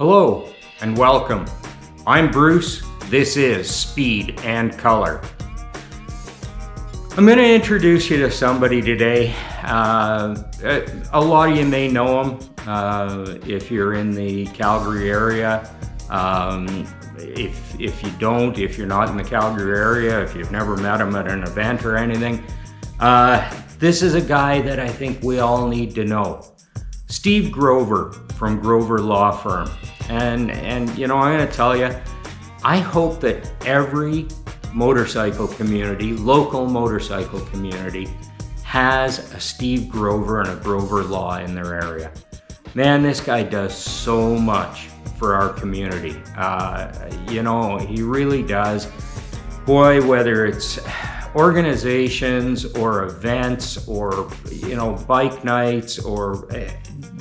Hello and welcome. I'm Bruce. This is Speed and Color. I'm going to introduce you to somebody today. A lot of you may know him if you're in the Calgary area. If you don't, if you're not in the Calgary area, if you've never met him at an event or anything, this is a guy that I think we all need to know. Steve Grover from Grover Law Firm. And you know, I'm going to tell you, I hope that every motorcycle community, local motorcycle community, has a Steve Grover and a Grover Law in their area. Man, this guy does so much for our community. You know, he really does. Boy, whether it's organizations or events or, you know, bike nights or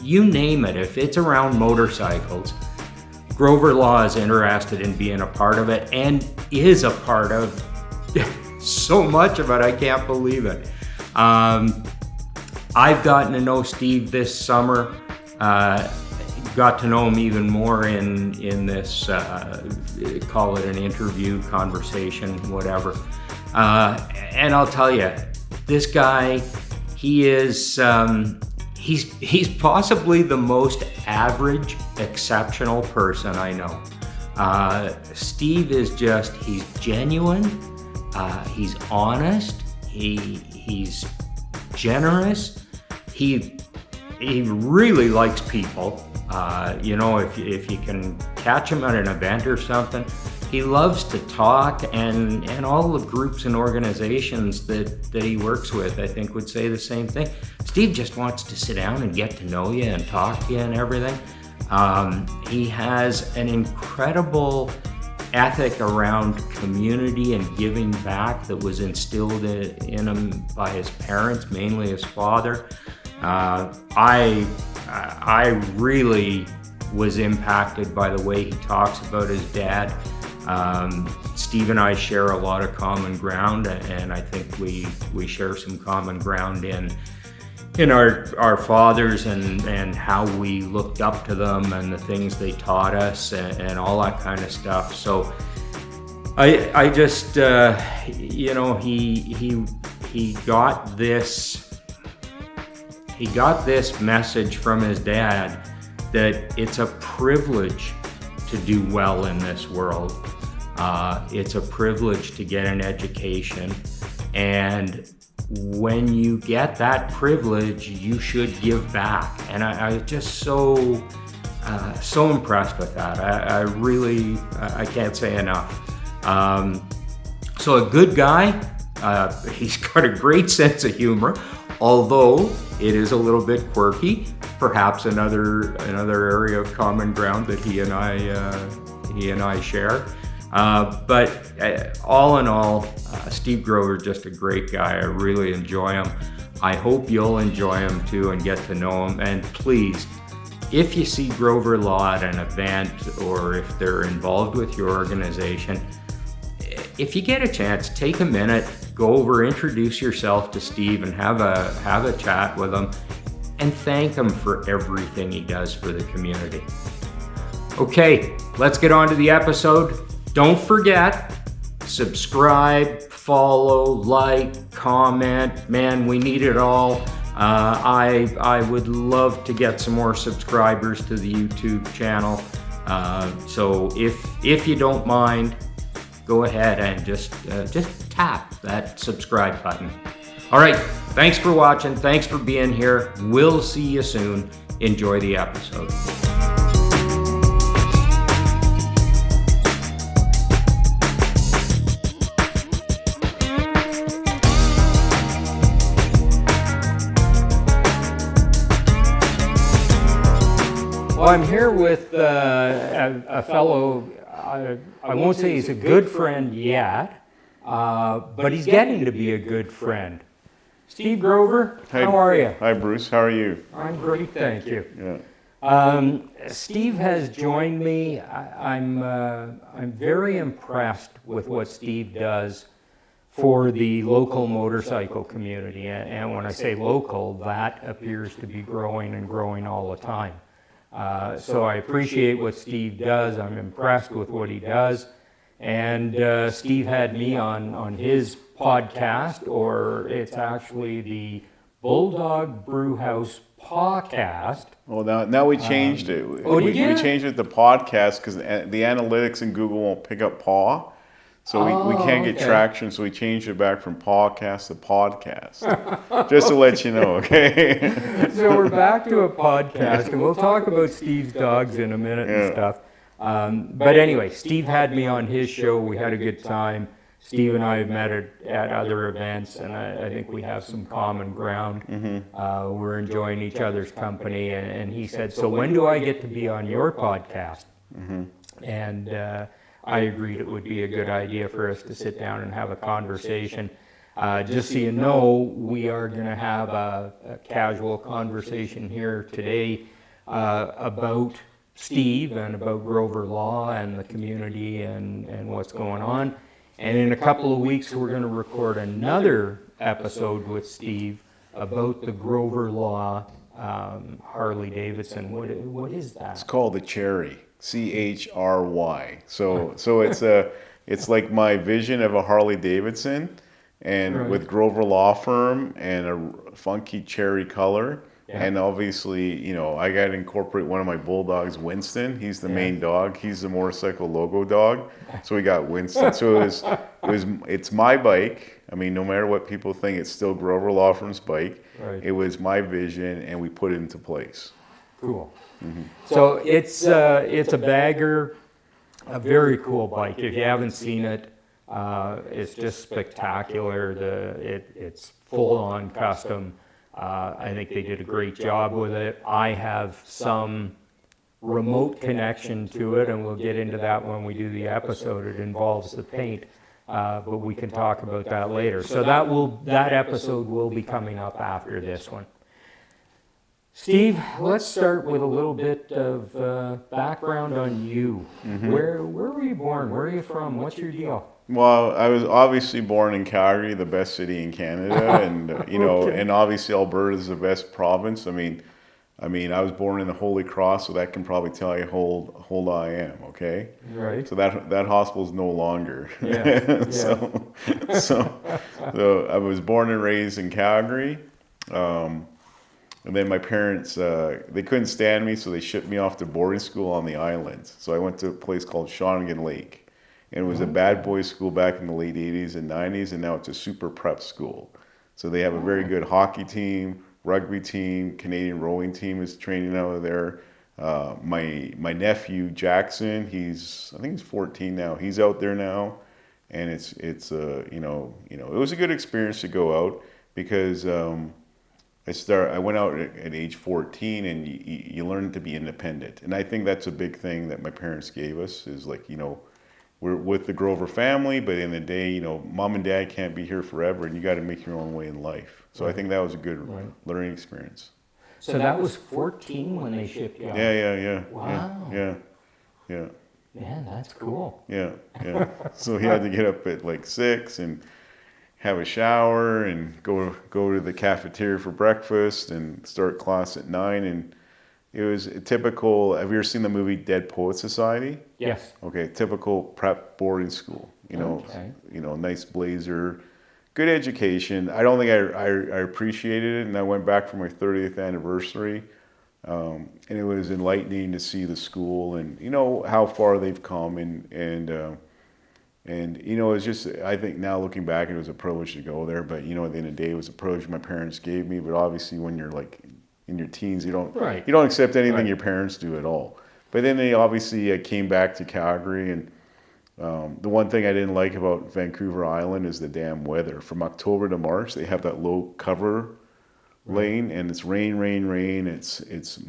you name it, if it's around motorcycles, Grover Law is interested in being a part of it and is a part of so much of it, I can't believe it. I've gotten to know Steve this summer, got to know him even more in this, call it an interview, conversation, whatever. And I'll tell you, this guy, he is, he's possibly the most average, exceptional person I know. Steve is just, he's genuine, he's honest, he's generous, he really likes people. You know, if you can catch him at an event or something, he loves to talk, and all the groups and organizations that he works with, I think, would say the same thing. Steve just wants to sit down and get to know you and talk to you and everything. He has an incredible ethic around community and giving back that was instilled in him by his parents, mainly his father. I really was impacted by the way he talks about his dad. Steve and I share a lot of common ground, and I think we share some common ground in our fathers and how we looked up to them and the things they taught us and all that kind of stuff. So I just you know, he got this message from his dad that it's a privilege to do well in this world. It's a privilege to get an education, and when you get that privilege, you should give back. And I was just so impressed with that. I really can't say enough. So a good guy. He's got a great sense of humor, although it is a little bit quirky. Perhaps another area of common ground that he and I share. But all in all, Steve Grover is just a great guy. I really enjoy him. I hope you'll enjoy him too and get to know him. And please, if you see Grover Law at an event or if they're involved with your organization, if you get a chance, take a minute, go over, introduce yourself to Steve and have a chat with him and thank him for everything he does for the community. Okay, let's get on to the episode. Don't forget, subscribe, follow, like, comment. Man, we need it all. I would love to get some more subscribers to the YouTube channel. So if you don't mind, go ahead and just tap that subscribe button. All right, thanks for watching. Thanks for being here. We'll see you soon. Enjoy the episode. Well, I'm here with a fellow, I won't say he's a good friend yet, but he's getting to be a good friend. Steve Grover, how are you? Hi, Bruce. How are you? I'm great, thank you. Yeah. Steve has joined me. I'm very impressed with what Steve does for the local motorcycle community. And when I say local, that appears to be growing and growing all the time. So I appreciate what Steve does. I'm impressed with what he does. And Steve had me on his podcast, or it's actually the Bulldog Brewhouse podcast. Well, now we changed it. Oh, did you? We changed it to podcast because the analytics in Google won't pick up paw. So we can't get traction, so we changed it back from podcast to podcast. Just to let you know, okay? So we're back to a podcast, and we'll talk about Steve's dogs in a minute and stuff. But anyway, Steve had me on his show. We had a good time. Steve and I have met at other events, and I think we have some common ground. We're enjoying each other's company, and he said, so when do I get to be on your podcast? And I agreed it would be a good idea for us to sit down and have a conversation. Just so you know, we are going to have a casual conversation here today about Steve and about Grover Law and the community and what's going on. And in a couple of weeks, we're going to record another episode with Steve about the Grover Law Harley Davidson. What is that? It's called the Cherry, CHRY. So it's like my vision of a Harley Davidson, and with Grover Law Firm and a funky cherry color. And obviously, you know, I got to incorporate one of my bulldogs, Winston. He's the main dog. He's the motorcycle logo dog. So we got Winston. So it's my bike. I mean, no matter what people think, it's still Grover Law Firm's bike. Right. It was my vision, and we put it into place. Cool. So it's a bagger, a very cool bike. If you haven't seen it, it's just spectacular. It's full on custom. I think they did a great job with it. I have some remote connection to it, and we'll get into that when we do the episode. It involves the paint, but we can talk about that later. So that episode will be coming up after this one. Steve, let's start with a little bit of background on you. Where were you born? Where are you from? What's your deal? Well, I was obviously born in Calgary, the best city in Canada, and and obviously Alberta is the best province. I mean, I was born in the Holy Cross, so that can probably tell you how old I am. Okay, right. So that hospital is no longer. So I was born and raised in Calgary, and then my parents they couldn't stand me, so they shipped me off to boarding school on the islands. So I went to a place called Shawnigan Lake. And it was a bad boys school back in the late 80s and 90s, and now it's a super prep school. So they have a very good hockey team, rugby team, Canadian rowing team is training out of there. My nephew Jackson, I think he's 14 now. He's out there now, and it's it was a good experience to go out because I went out at age 14, and you learn to be independent. And I think that's a big thing that my parents gave us is like, we're with the Grover family, but in the day, mom and dad can't be here forever, and you got to make your own way in life. So I think that was a good learning experience. So that was 14 when they shipped you out? Yeah. Wow. Yeah. Man, that's cool. Yeah. So he had to get up at like 6 and have a shower and go to the cafeteria for breakfast and start class at 9. And it was a typical. Have you ever seen the movie Dead Poets Society? Yes. Okay, typical prep boarding school. Nice blazer, good education. I don't think I appreciated it, and I went back for my 30th anniversary, and it was enlightening to see the school and how far they've come and it's just, I think now looking back, it was a privilege to go there. But at the end of the day, it was a privilege my parents gave me. But obviously, when you're like in your teens, you don't accept anything your parents do at all. But then they obviously came back to Calgary, and the one thing I didn't like about Vancouver Island is the damn weather. From October to March, they have that low cover lane, and it's rain. It's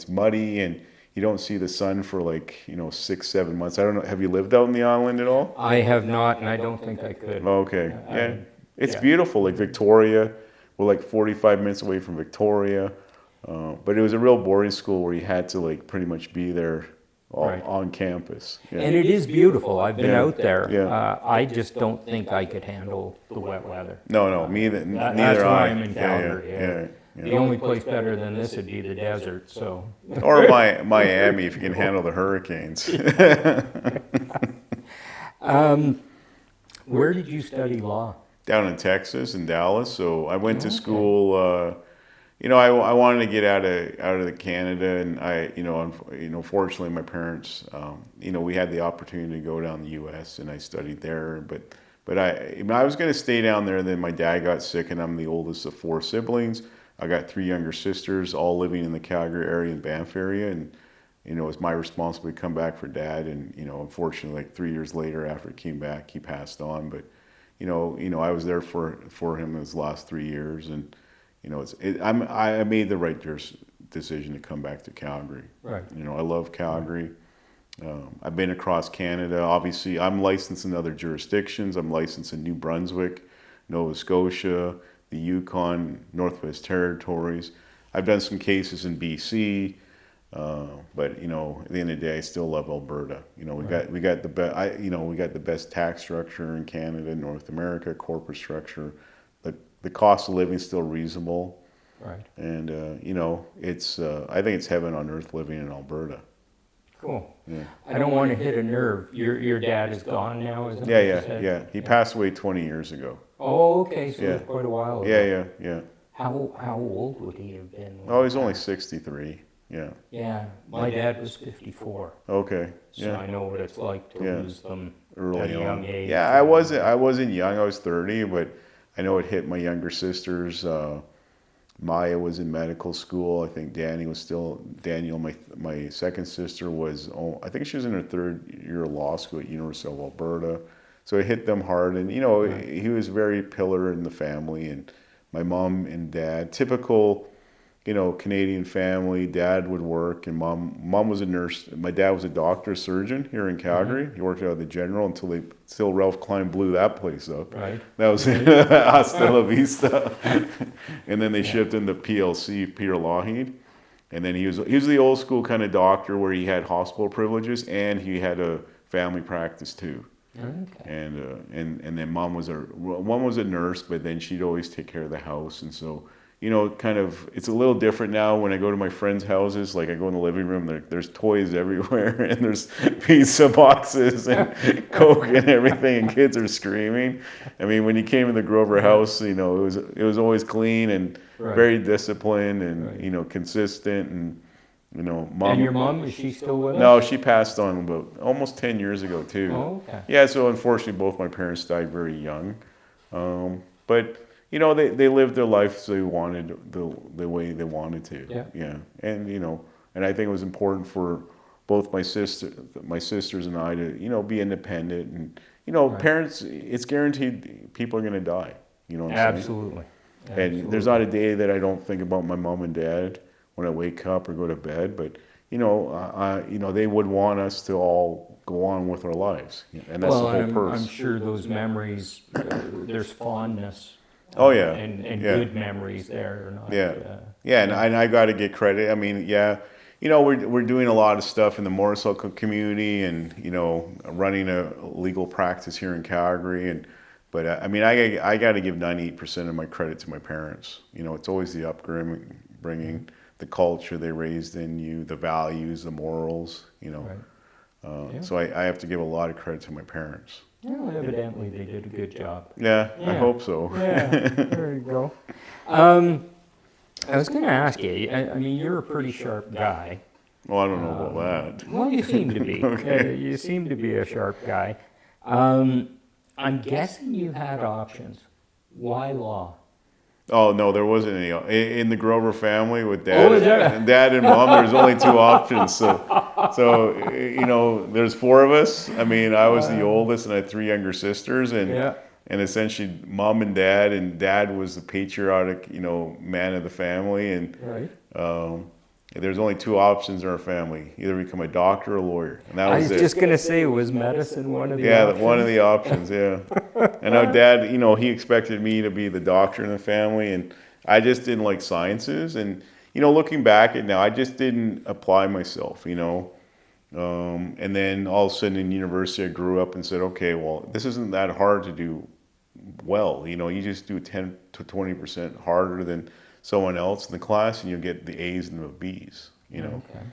muddy, and you don't see the sun for 6-7 months. I don't know. Have you lived out in the island at all? I have not, and I don't think I could. Okay, yeah, it's beautiful. Like Victoria, we're like 45 minutes away from Victoria. But it was a real boarding school where you had to pretty much be there on campus. Yeah. And it is beautiful. I've been out there. Yeah. I just don't think I could handle the wet weather. No, me neither. That's why I'm in Calgary. The only place better than this would be the desert. So. Or Miami if you can handle the hurricanes. Where did you study law? Down in Texas, in Dallas. So I went to school. I wanted to get out of Canada, and fortunately, my parents, we had the opportunity to go down to the U.S. and I studied there. But I was going to stay down there. And then my dad got sick, and I'm the oldest of 4 siblings. I got 3 younger sisters, all living in the Calgary area and Banff area, and it was my responsibility to come back for Dad. And unfortunately, like 3 years later, after he came back, he passed on. But I was there for him his last 3 years, and I made the right decision to come back to Calgary. Right. I love Calgary. I've been across Canada. Obviously, I'm licensed in other jurisdictions. I'm licensed in New Brunswick, Nova Scotia, the Yukon, Northwest Territories. I've done some cases in BC, but at the end of the day, I still love Alberta. We got the best tax structure in Canada, North America, corporate structure. The cost of living is still reasonable. Right. And it's I think it's heaven on earth living in Alberta. Cool. Yeah. I don't want to hit a nerve. Your dad is gone now, isn't he? Yeah. He passed away 20 years ago. Oh, okay. So it was quite a while ago. Yeah. How old would he have been? Oh, he's only 63. Yeah. Yeah. My dad was 54. Okay. So I know what it's like to lose them early at a young age. Yeah, I wasn't young. I was 30, but I know it hit my younger sisters. Maya was in medical school. I think Daniel, my second sister I think she was in her 3rd year of law school at University of Alberta. So it hit them hard. And, he was very pillar in the family. And my mom and dad, typical, Canadian family. Dad would work, and mom was a nurse. My dad was a doctor, surgeon here in Calgary. He worked out of the General until Ralph Klein blew that place up. Right. That was hasta la vista. And then they shipped him to PLC, Peter Lougheed. And then he was the old school kind of doctor where he had hospital privileges and he had a family practice too. Okay. And then mom was a nurse, but then she'd always take care of the house. And so kind of, it's a little different now when I go to my friends' houses. Like I go in the living room, there's toys everywhere, and there's pizza boxes and Coke and everything, and kids are screaming. I mean, when you came in the Grover house, it was always clean and very disciplined and consistent and. Mom. And your mom, is she still with us? No, she passed on about almost 10 years ago too. Oh, okay. Yeah, so unfortunately, both my parents died very young, but. They lived their life they wanted the way they wanted to. Yeah. And I think it was important for both my sisters and I to be independent and parents. It's guaranteed people are going to die. You know what I'm saying? And there's not a day that I don't think about my mom and dad when I wake up or go to bed. But they would want us to all go on with our lives, and that's the whole purpose. I'm sure those memories. There's fondness. Oh yeah, and good memories there. Or not, and I got to get credit. I mean, we're doing a lot of stuff in the motorcycle community, and running a legal practice here in Calgary. But I got to give 98% of my credit to my parents. It's always the upbringing, the culture they raised in you, the values, the morals. So I have to give a lot of credit to my parents. Well, evidently they did a good job. Yeah. I hope so. Yeah, there you go. I was going to ask you, you're a pretty sharp guy. Well, I don't know about that. Well, you seem to be. Okay. You seem to be a sharp guy. I'm guessing you had options. Why law? Oh, no, there wasn't any. In the Grover family with dad and mom, there's only 2 options. So there's 4 of us. I was the oldest, and I had 3 younger sisters, and essentially mom and dad was the patriotic, man of the family, and there's only 2 options in our family: either become a doctor or a lawyer, and that was it. I was just gonna say, was medicine one of the options? Yeah, one of the options. Yeah, and our dad, he expected me to be the doctor in the family, and I just didn't like sciences, and looking back at now, I just didn't apply myself, and then all of a sudden in university, I grew up and said, okay, well, this isn't that hard to do well, you just do 10 to 20% harder than someone else in the class, and you'll get the A's and the B's, you know. Okay.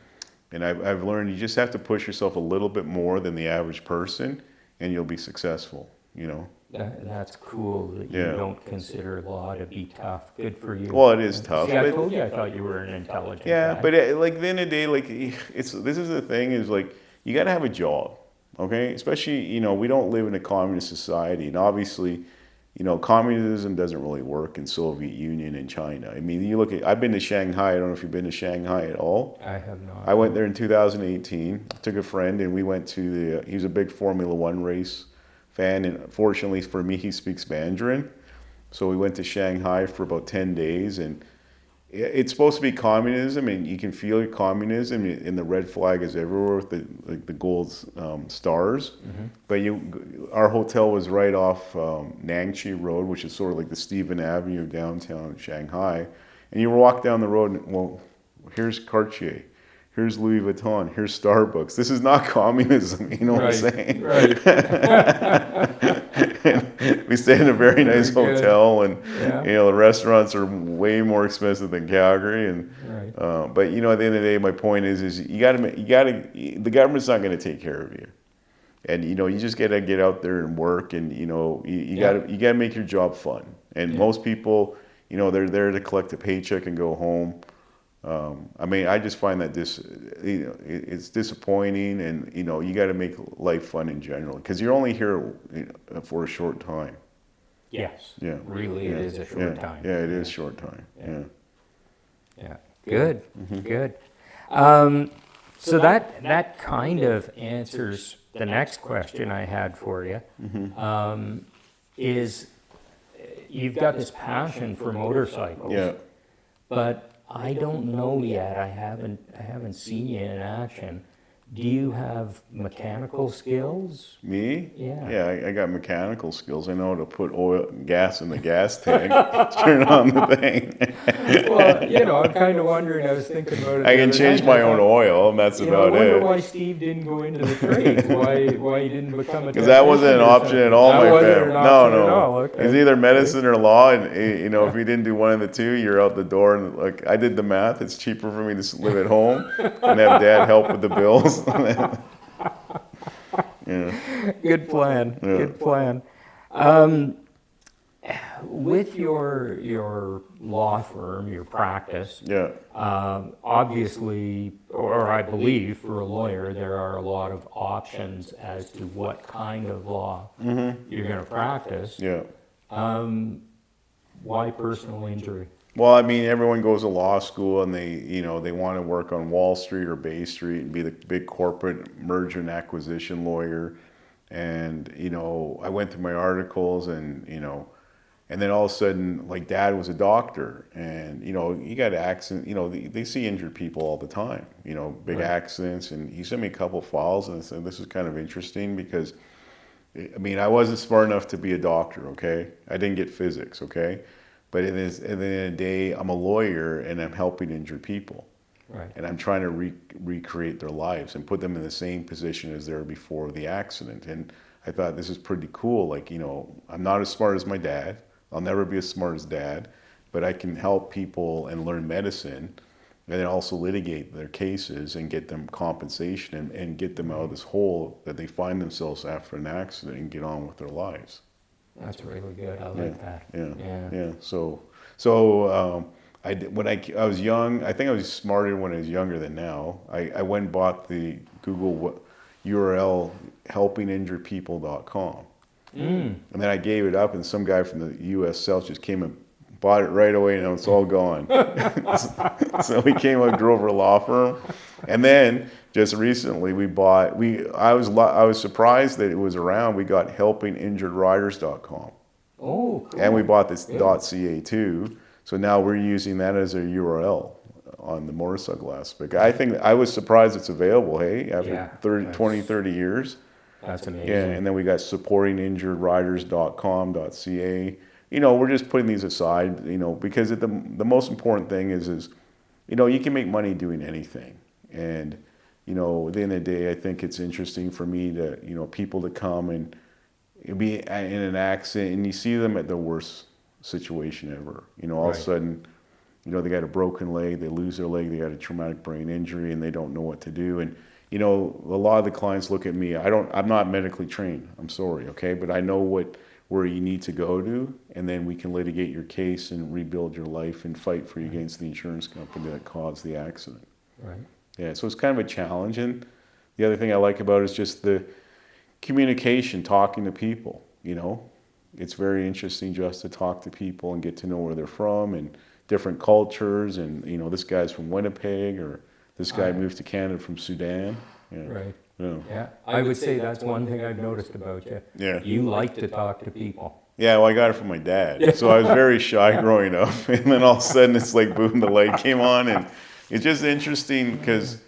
And I've learned you just have to push yourself a little bit more than the average person, and you'll be successful, you know. That's cool that you Yeah. don't consider law to be tough. Good for you. Well, it is tough. See, I but- told you I thought you were an intelligent Yeah, guy. but like at the end of the day, like this is the thing is like you got to have a job, okay? Especially we don't live in a communist society, and obviously, communism doesn't really work in Soviet Union and China. I mean, you look at I've been to Shanghai. I don't know if you've been to Shanghai at all. I have not. I went there in 2018. Took a friend, and we went to he was a big Formula One race fan, and fortunately for me, he speaks Mandarin. So we went to Shanghai for about 10 days, and it's supposed to be communism, and you can feel communism, and the red flag is everywhere with the gold stars. Mm-hmm. But our hotel was right off Nangqi Road, which is sort of like the Stephen Avenue of downtown Shanghai. And you walk down the road, and well, here's Cartier, here's Louis Vuitton, here's Starbucks. This is not communism, you know what I'm saying? Right. We stayed in a very nice Very good. hotel, and Yeah. the restaurants are way more expensive than Calgary. And Right. but at the end of the day, my point is you got to the government's not going to take care of you, and you just got to get out there and work, and you got to make your job fun. And most people, they're there to collect a paycheck and go home. I mean, I just find that it's disappointing, and you got to make life fun in general because you're only here for a short time. Yes. Yeah. Really, it is a short time. Yeah, it is short time. Yeah. Yeah. Good. Mm-hmm. Good. So that kind of answers the next question I had for you. Mm-hmm. Is you've got this passion for motorcycles. Yeah. But I don't know yet. I haven't seen you in action. Do you have mechanical skills? Me? Yeah. Yeah, I got mechanical skills. I know how to put gas in the gas tank, turn on the thing. Well, I'm kind of wondering. I was thinking about it. I can change my own oil, and that's I about wonder it. why Steve didn't go into the trades. Why he didn't become a Because that wasn't an option at all, That my wasn't friend. an option at all, No. okay. It's either medicine or law, and if you didn't do one of the two, you're out the door. And like I did the math, it's cheaper for me to live at home and have Dad help with the bills. Yeah. Good plan. Yeah. Good plan. With your law firm, your practice, Yeah. obviously, or I believe for a lawyer, there are a lot of options as to what kind of law you're going to practice. Yeah. Why personal injury? Well, I mean, everyone goes to law school and they want to work on Wall Street or Bay Street and be the big corporate merger and acquisition lawyer. And, I went through my articles and then all of a sudden, like Dad was a doctor and, you got accident, they see injured people all the time, big accidents. And he sent me a couple files and I said, this is kind of interesting because, I mean, I wasn't smart enough to be a doctor, okay? I didn't get physics, okay? But at the end of the day, I'm a lawyer and I'm helping injured people. Right. And I'm trying to recreate their lives and put them in the same position as they were before the accident. And I thought this is pretty cool. Like, I'm not as smart as my dad. I'll never be as smart as Dad. But I can help people and learn medicine and then also litigate their cases and get them compensation and get them out of this hole that they find themselves after an accident and get on with their lives. That's really good. I like that. Yeah. So when I was young, I think I was smarter when I was younger than now. I went and bought the Google URL helpinginjuredpeople.com. And then I gave it up, and some guy from the U.S. South just came and bought it right away, and now it's all gone. So we came out, drove our law firm, and then just recently I was surprised that it was around. We got helpinginjuredriders.com. Oh, cool. And we bought this .ca too. So now we're using that as a URL on the motorcycle aspect. I think I was surprised it's available, hey, after 20, 30 years. That's amazing. Yeah, and then we got supportinginjuredriders.com.ca. We're just putting these aside, because the most important thing is you can make money doing anything. And, at the end of the day, I think it's interesting for me to, people to come and be in an accident and you see them at the worst situation ever. All of a sudden, they got a broken leg, they lose their leg, they got a traumatic brain injury, and they don't know what to do. And a lot of the clients look at me. I'm not medically trained. I'm sorry, okay, but I know where you need to go to, and then we can litigate your case and rebuild your life and fight for you against the insurance company that caused the accident. Right. Yeah, so it's kind of a challenge. And the other thing I like about it is just the communication, talking to people. It's very interesting just to talk to people and get to know where they're from and different cultures. And this guy's from Winnipeg, or this guy moved to Canada from Sudan. Yeah. Right. Yeah. Yeah. I would say that's one thing I've noticed about you. Yeah. You like to talk to people. Yeah, well, I got it from my dad. So I was very shy growing up. And then all of a sudden it's like, boom, the light came on. And it's just interesting because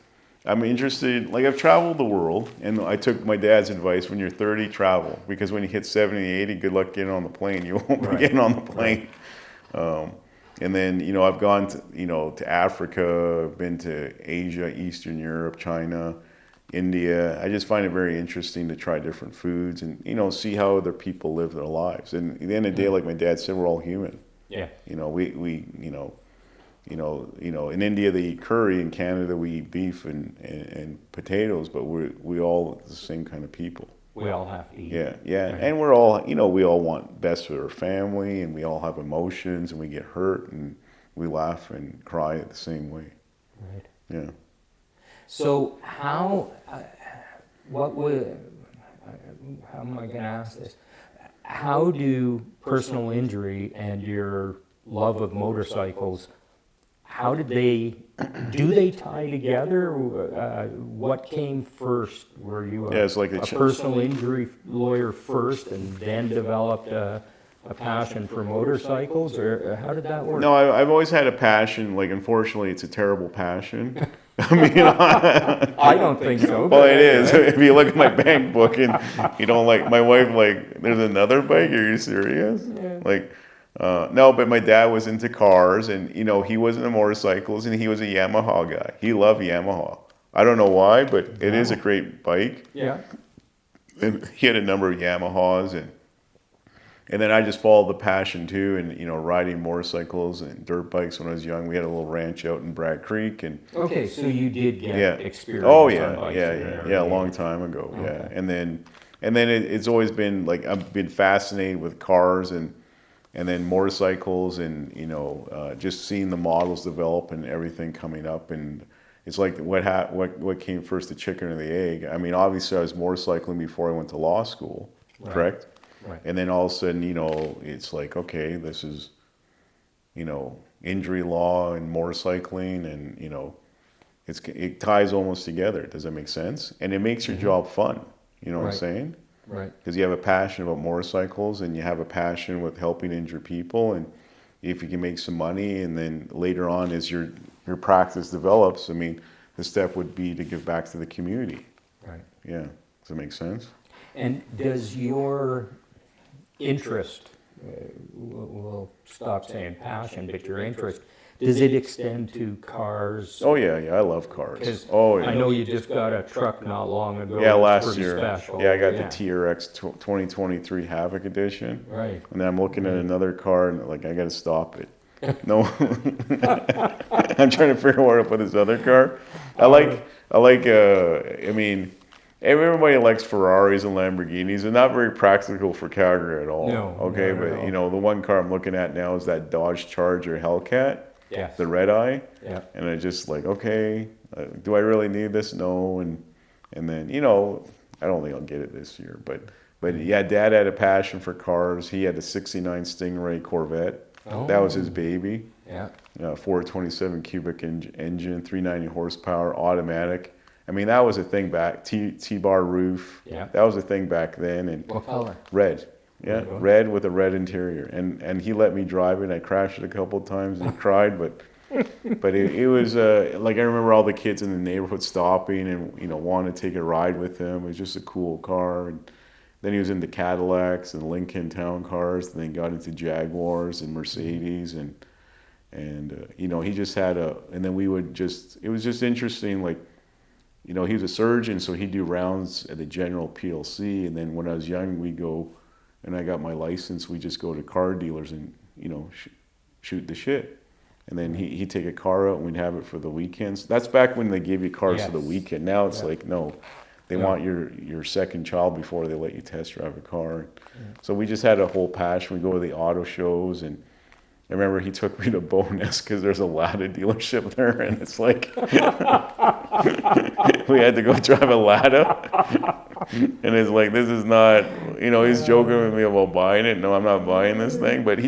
I'm interested, like I've traveled the world, and I took my dad's advice: when you're 30, travel, because when you hit 70, 80, good luck getting on the plane. You won't be getting on the plane. Right. And then, I've gone to Africa, I've been to Asia, Eastern Europe, China, India. I just find it very interesting to try different foods and, see how other people live their lives. And at the end of the day, like my dad said, we're all human. Yeah. In India they eat curry, in Canada we eat beef and potatoes, but we all the same kind of people. We all have to eat. Yeah, yeah, right. And we're all, we all want best for our family, and we all have emotions, and we get hurt, and we laugh and cry the same way. Right. Yeah. So how am I going to ask this? How do personal injury and your love of motorcycles, do they tie together? What came first? Were you a personal injury lawyer first and then developed a passion for motorcycles, or how did that work? No, I've always had a passion. Like, unfortunately, it's a terrible passion. I mean, I don't think so. Well, it is. If you look at my bank book and you don't my wife, there's another bike? Are you serious? Yeah. No, but my dad was into cars, and he was into motorcycles, and he was a Yamaha guy. He loved Yamaha. I don't know why, but it is a great bike. Yeah. And he had a number of Yamahas, and then I just followed the passion too, and riding motorcycles and dirt bikes when I was young. We had a little ranch out in Bragg Creek, and okay, so you did get experience. Oh on yeah, bikes yeah, a long time ago. Okay. Yeah, and then it's always been I've been fascinated with cars and then motorcycles, and just seeing the models develop and everything coming up, and it's like what came first, the chicken or the egg? I mean, obviously I was motorcycling before I went to law school, right. Correct? Right. And then all of a sudden, it's like, okay, this is, injury law and motorcycling, and it ties almost together. Does that make sense? And it makes your job fun. You know what I'm saying? Right. Because you have a passion about motorcycles, and you have a passion with helping injured people, and if you can make some money, and then later on, as your practice develops, I mean, the step would be to give back to the community. Right. Yeah. Does that make sense? And does your interest, we'll stop saying passion, but your interest, does it extend to cars? Oh yeah, I love cars. I know you just got a truck not long ago. Yeah, last year. Special. Yeah, I got the TRX 2023 Havoc Edition. Right. And then I'm looking at another car, and I got to stop it. No, I'm trying to figure out where to put this other car. I mean, everybody likes Ferraris and Lamborghinis. They're not very practical for Calgary at all. No. Okay, but the one car I'm looking at now is that Dodge Charger Hellcat. Yes. The red eye. Yeah. And I just okay, do I really need this? No. And then I don't think I'll get it this year. But yeah, Dad had a passion for cars. He had a '69 Stingray Corvette. Oh. That was his baby. Yeah. 427 cubic engine, 390 horsepower, automatic. I mean, that was a thing back. T-bar roof. Yeah. That was a thing back then. And what color? Red. Yeah, red with a red interior, and he let me drive it. I crashed it a couple of times and he cried, but it was I remember all the kids in the neighborhood stopping and wanting to take a ride with him. It was just a cool car. And then he was into Cadillacs and Lincoln Town cars, and then got into Jaguars and Mercedes, and he just had and then we would it was just interesting, he was a surgeon, so he'd do rounds at the General PLC, and then when I was young, we'd go. And I got my license, we just go to car dealers and, shoot the shit. And then he'd take a car out and we'd have it for the weekends. That's back when they gave you cars for the weekend. Now it's like, no, they want your second child before they let you test drive a car. So we just had a whole passion. We go to the auto shows, and I remember he took me to Bowness because there's a Lada dealership there, and it's like we had to go drive a Lada. And it's like, this is not, he's joking with me about buying it. No, I'm not buying this thing. But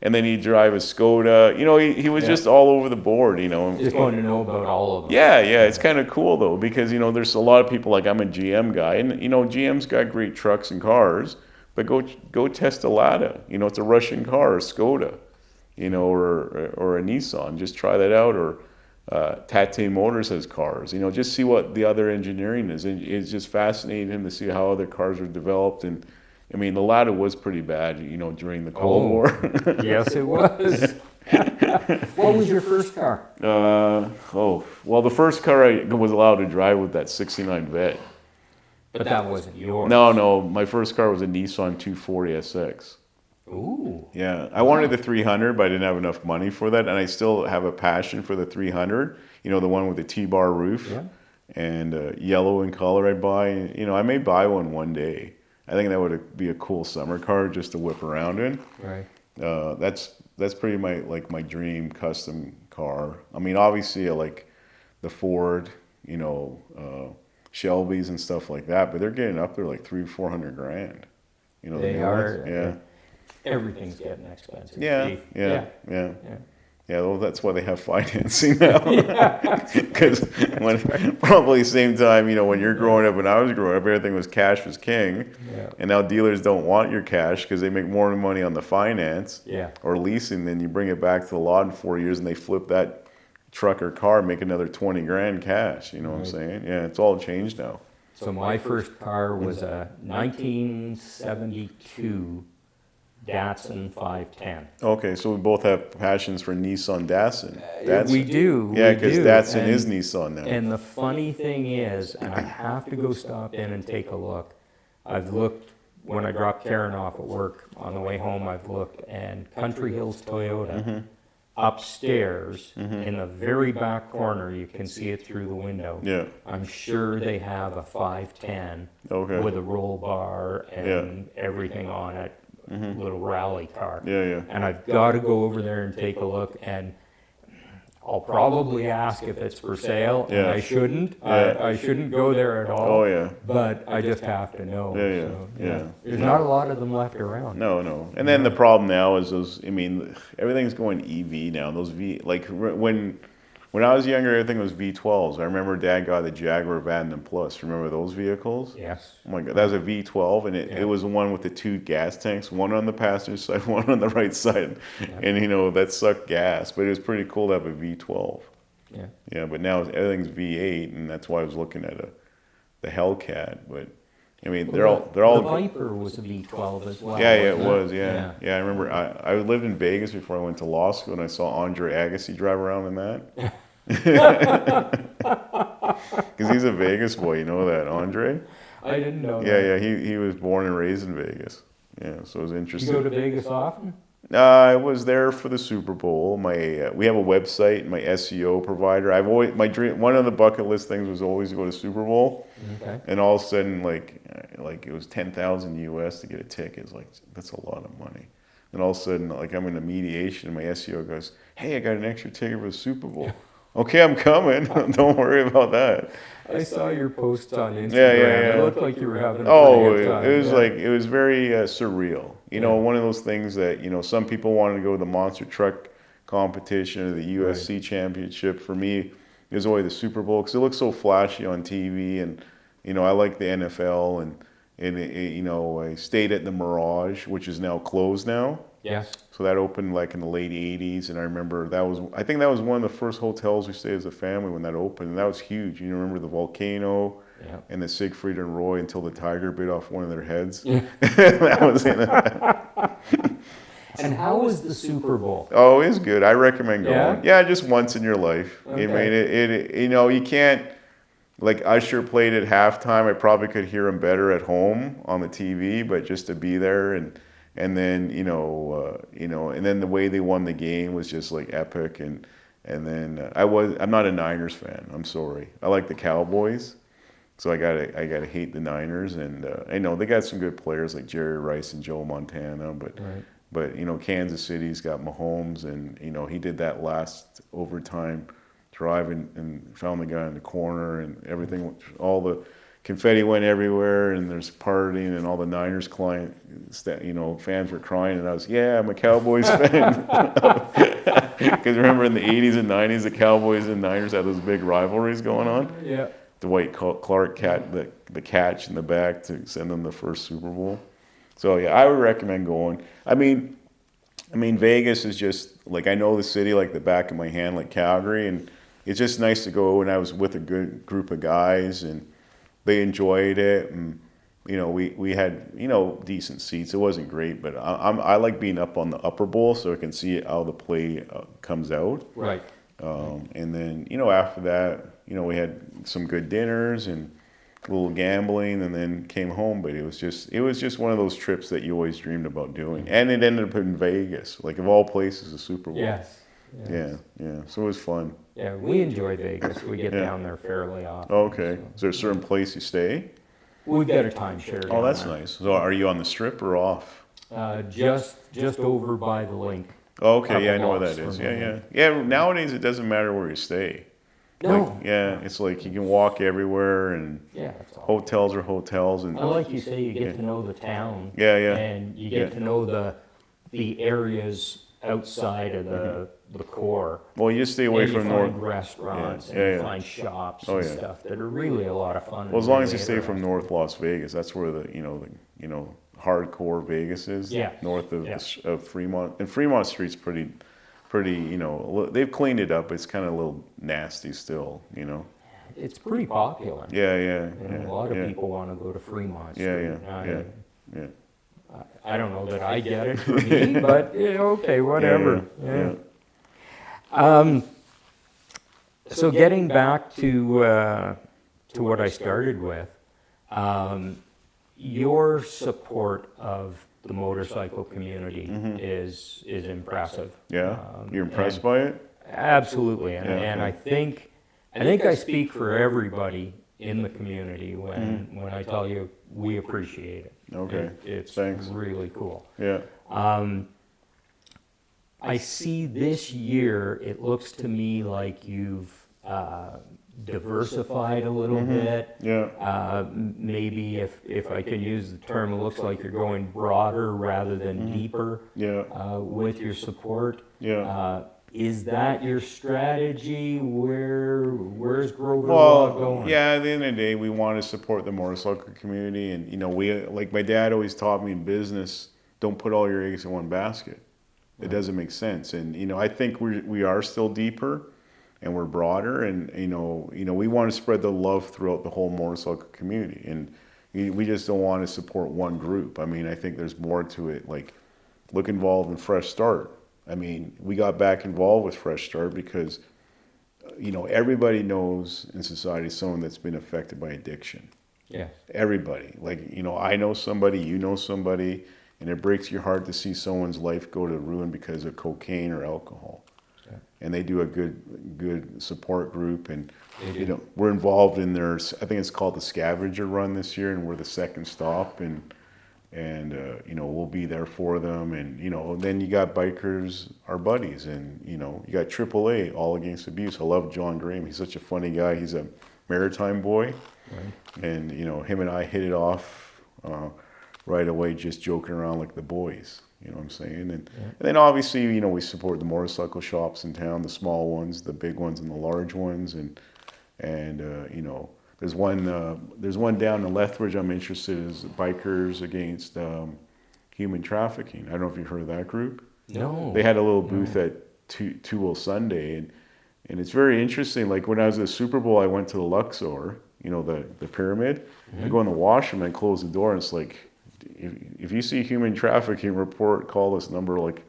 and then he'd drive a Skoda. He was just all over the board, Just wanted to know about all of them. Yeah, it's kind of cool, though, because, there's a lot of people, like, I'm a GM guy, and, GM's got great trucks and cars, but go test a Lada. It's a Russian car, a Skoda, or a Nissan. Just try that out, or Tate Motors has cars. Just see what the other engineering is. And it's just fascinating him to see how other cars are developed. And I mean, the Lada was pretty bad, during the Cold War. Yes, it was. What was your first car? Well, the first car I was allowed to drive was that '69 Vet. But that wasn't yours. No, my first car was a Nissan 240 SX. Ooh. Yeah, I wanted the 300, but I didn't have enough money for that, and I still have a passion for the 300. The one with the T-bar roof, and yellow in color. I'd buy. I may buy one day. I think that would be a cool summer car just to whip around in. Right. That's pretty my dream custom car. I mean, obviously I like the Ford, Shelbys and stuff like that, but they're getting up there like $300,000-400,000 grand. They are. Yeah. Everything's getting expensive. Yeah. Well, that's why they have financing now. Because probably same time, when you're growing up, when I was growing up, everything was cash was king. Yeah. And now dealers don't want your cash because they make more money on the finance or leasing. Then you bring it back to the lot in 4 years and they flip that truck or car, make another $20,000 cash. You know what I'm saying? Yeah, it's all changed now. So my first car was a 1972 Datsun 510. Okay, so we both have passions for Nissan Datsun. We do. Yeah, because Datsun is Nissan now. And the funny thing is, and I have to go stop in and take a look. I've looked, when I dropped Karen off at work, on the way home I've looked, and Country Hills Toyota, upstairs, in the very back corner, you can see it through the window. Yeah. I'm sure they have a 510 with a roll bar and everything on it. Little rally car. Yeah. And I've got to go over there and take a look, and I'll probably ask if it's for sale, and I shouldn't. I shouldn't go there at all. Oh, yeah. But I just have to know. Yeah. There's not a lot of them left around. No. And then the problem now is everything's going EV now. Those when I was younger, everything was V12s. I remember Dad got the Jaguar Vanden Plus. Remember those vehicles? Yes. Oh my God, that was a V12, and it was the one with the two gas tanks, one on the passenger side, one on the right side, and that sucked gas. But it was pretty cool to have a V12. Yeah. Yeah, but now everything's V8, and that's why I was looking at the Hellcat. But I mean, they're all. The Viper was a V12 as well. Yeah, it was. Yeah. I remember. I lived in Vegas before I went to law school, and I saw Andre Agassi drive around in that. Because he's a Vegas boy, you know that, Andre? I didn't know that. Yeah, he was born and raised in Vegas. Yeah, so it was interesting. You go to Vegas often? I was there for the Super Bowl. We have a website, my SEO provider. I've always my dream. One of the bucket list things was always to go to Super Bowl. Okay. And all of a sudden, like it was $10,000 US to get a ticket. It's like, that's a lot of money. And all of a sudden, like, I'm in a mediation, and my SEO goes, "Hey, I got an extra ticket for the Super Bowl." Okay, I'm coming. Don't worry about that. I saw your posts on Instagram. Yeah. It looked like you were having a pretty good time. It was very surreal. One of those things that, some people wanted to go to the monster truck competition or the UFC championship. For me, it was always the Super Bowl because it looks so flashy on TV, and I like the NFL, and I stayed at the Mirage, which is now closed now. Yes. So that opened like in the late 80s, and I remember I think that was one of the first hotels we stayed as a family when that opened, and that was huge. You remember the volcano and the Siegfried and Roy until the tiger bit off one of their heads? Yeah. That was in it. And how was the Super Bowl? Oh, it's good. I recommend going. Yeah, just once in your life. Okay. I mean, you can't, like Usher played at halftime. I probably could hear him better at home on the TV, but just to be there and And then and then the way they won the game was just like epic. And then I'm not a Niners fan. I'm sorry. I like the Cowboys, so I gotta hate the Niners. And I know they got some good players like Jerry Rice and Joe Montana, but Kansas City's got Mahomes, and he did that last overtime drive and found the guy in the corner, and everything. All the confetti went everywhere, and there's partying, and all the Niners fans were crying, and I'm a Cowboys fan. Because remember in the 80s and 90s, the Cowboys and Niners had those big rivalries going on. Yeah. Dwight Clark the catch in the back to send them the first Super Bowl. So yeah, I would recommend going. I mean, Vegas is just like, I know the city like the back of my hand, like Calgary, and it's just nice to go. And I was with a good group of guys, and they enjoyed it, and we had decent seats. It wasn't great, but I like being up on the upper bowl so I can see how the play comes out. Right. And then after that, we had some good dinners and a little gambling, and then came home. But it was just one of those trips that you always dreamed about doing, and it ended up in Vegas, like of all places, the Super Bowl. Yes. Yeah. So it was fun. Yeah, we enjoy Vegas. We get down there fairly often. Oh, okay. So. Is there a certain place you stay? We've got a timeshare. Oh, that's nice. So are you on the Strip or off? Just over by the link. Oh, okay. Yeah, I know where that is. Yeah. Nowadays, it doesn't matter where you stay. No. It's like you can walk everywhere, and hotels are hotels. And like you say, you get to know the town. Yeah. And you get to know the areas outside of the core. Well, you just stay away from north restaurants and find shops and stuff that are really a lot of fun. Well, as long as you stay from North Las Vegas, that's where the hardcore Vegas is. Yeah. North of Fremont, and Fremont Street's pretty. They've cleaned it up. It's kind of a little nasty still. It's pretty popular. Yeah. A lot of people want to go to Fremont Street. Yeah. I don't know that I get it for me, but okay, whatever. Yeah. So getting back to what I started with, your support of the motorcycle community is impressive. Yeah, you're impressed by it? Absolutely, and I think I speak for everybody in the community when I tell you we appreciate it. Okay, it's thanks. Really cool. Yeah. I see this year, it looks to me like you've diversified a little bit. Yeah. Maybe if I can use the term, it looks like you're going broader rather than deeper with your support. Yeah. Is that your strategy? Where's Grover Law going? Yeah, at the end of the day, we want to support the motorcycle community. And, we, like my dad always taught me in business, don't put all your eggs in one basket. It doesn't make sense. And, I think we are still deeper and we're broader. And, we want to spread the love throughout the whole motorcycle community. And we just don't want to support one group. I mean, I think there's more to it. Like, look involved in Fresh Start. I mean, we got back involved with Fresh Start because, everybody knows in society someone that's been affected by addiction. Yeah. Everybody. Like, I know somebody, you know somebody, and it breaks your heart to see someone's life go to ruin because of cocaine or alcohol. Yeah. And they do a good support group, and we're involved in their, I think it's called the Scavenger Run this year, and we're the second stop, and we'll be there for them. And then you got bikers, our buddies, and you got AAA, All Against Abuse. I love John Graham. He's such a funny guy. He's a maritime boy, right. And him and I hit it off right away, just joking around like the boys. You know what I'm saying? And then obviously we support the motorcycle shops in town, the small ones, the big ones, and the large ones, and There's one down in Lethbridge I'm interested in, is Bikers Against Human Trafficking. I don't know if you've heard of that group. No. They had a little booth at 2 Sunday, and it's very interesting. Like when I was at the Super Bowl, I went to the Luxor, the pyramid. I go in the washroom and close the door, and it's like, if you see human trafficking report, call this number. Like,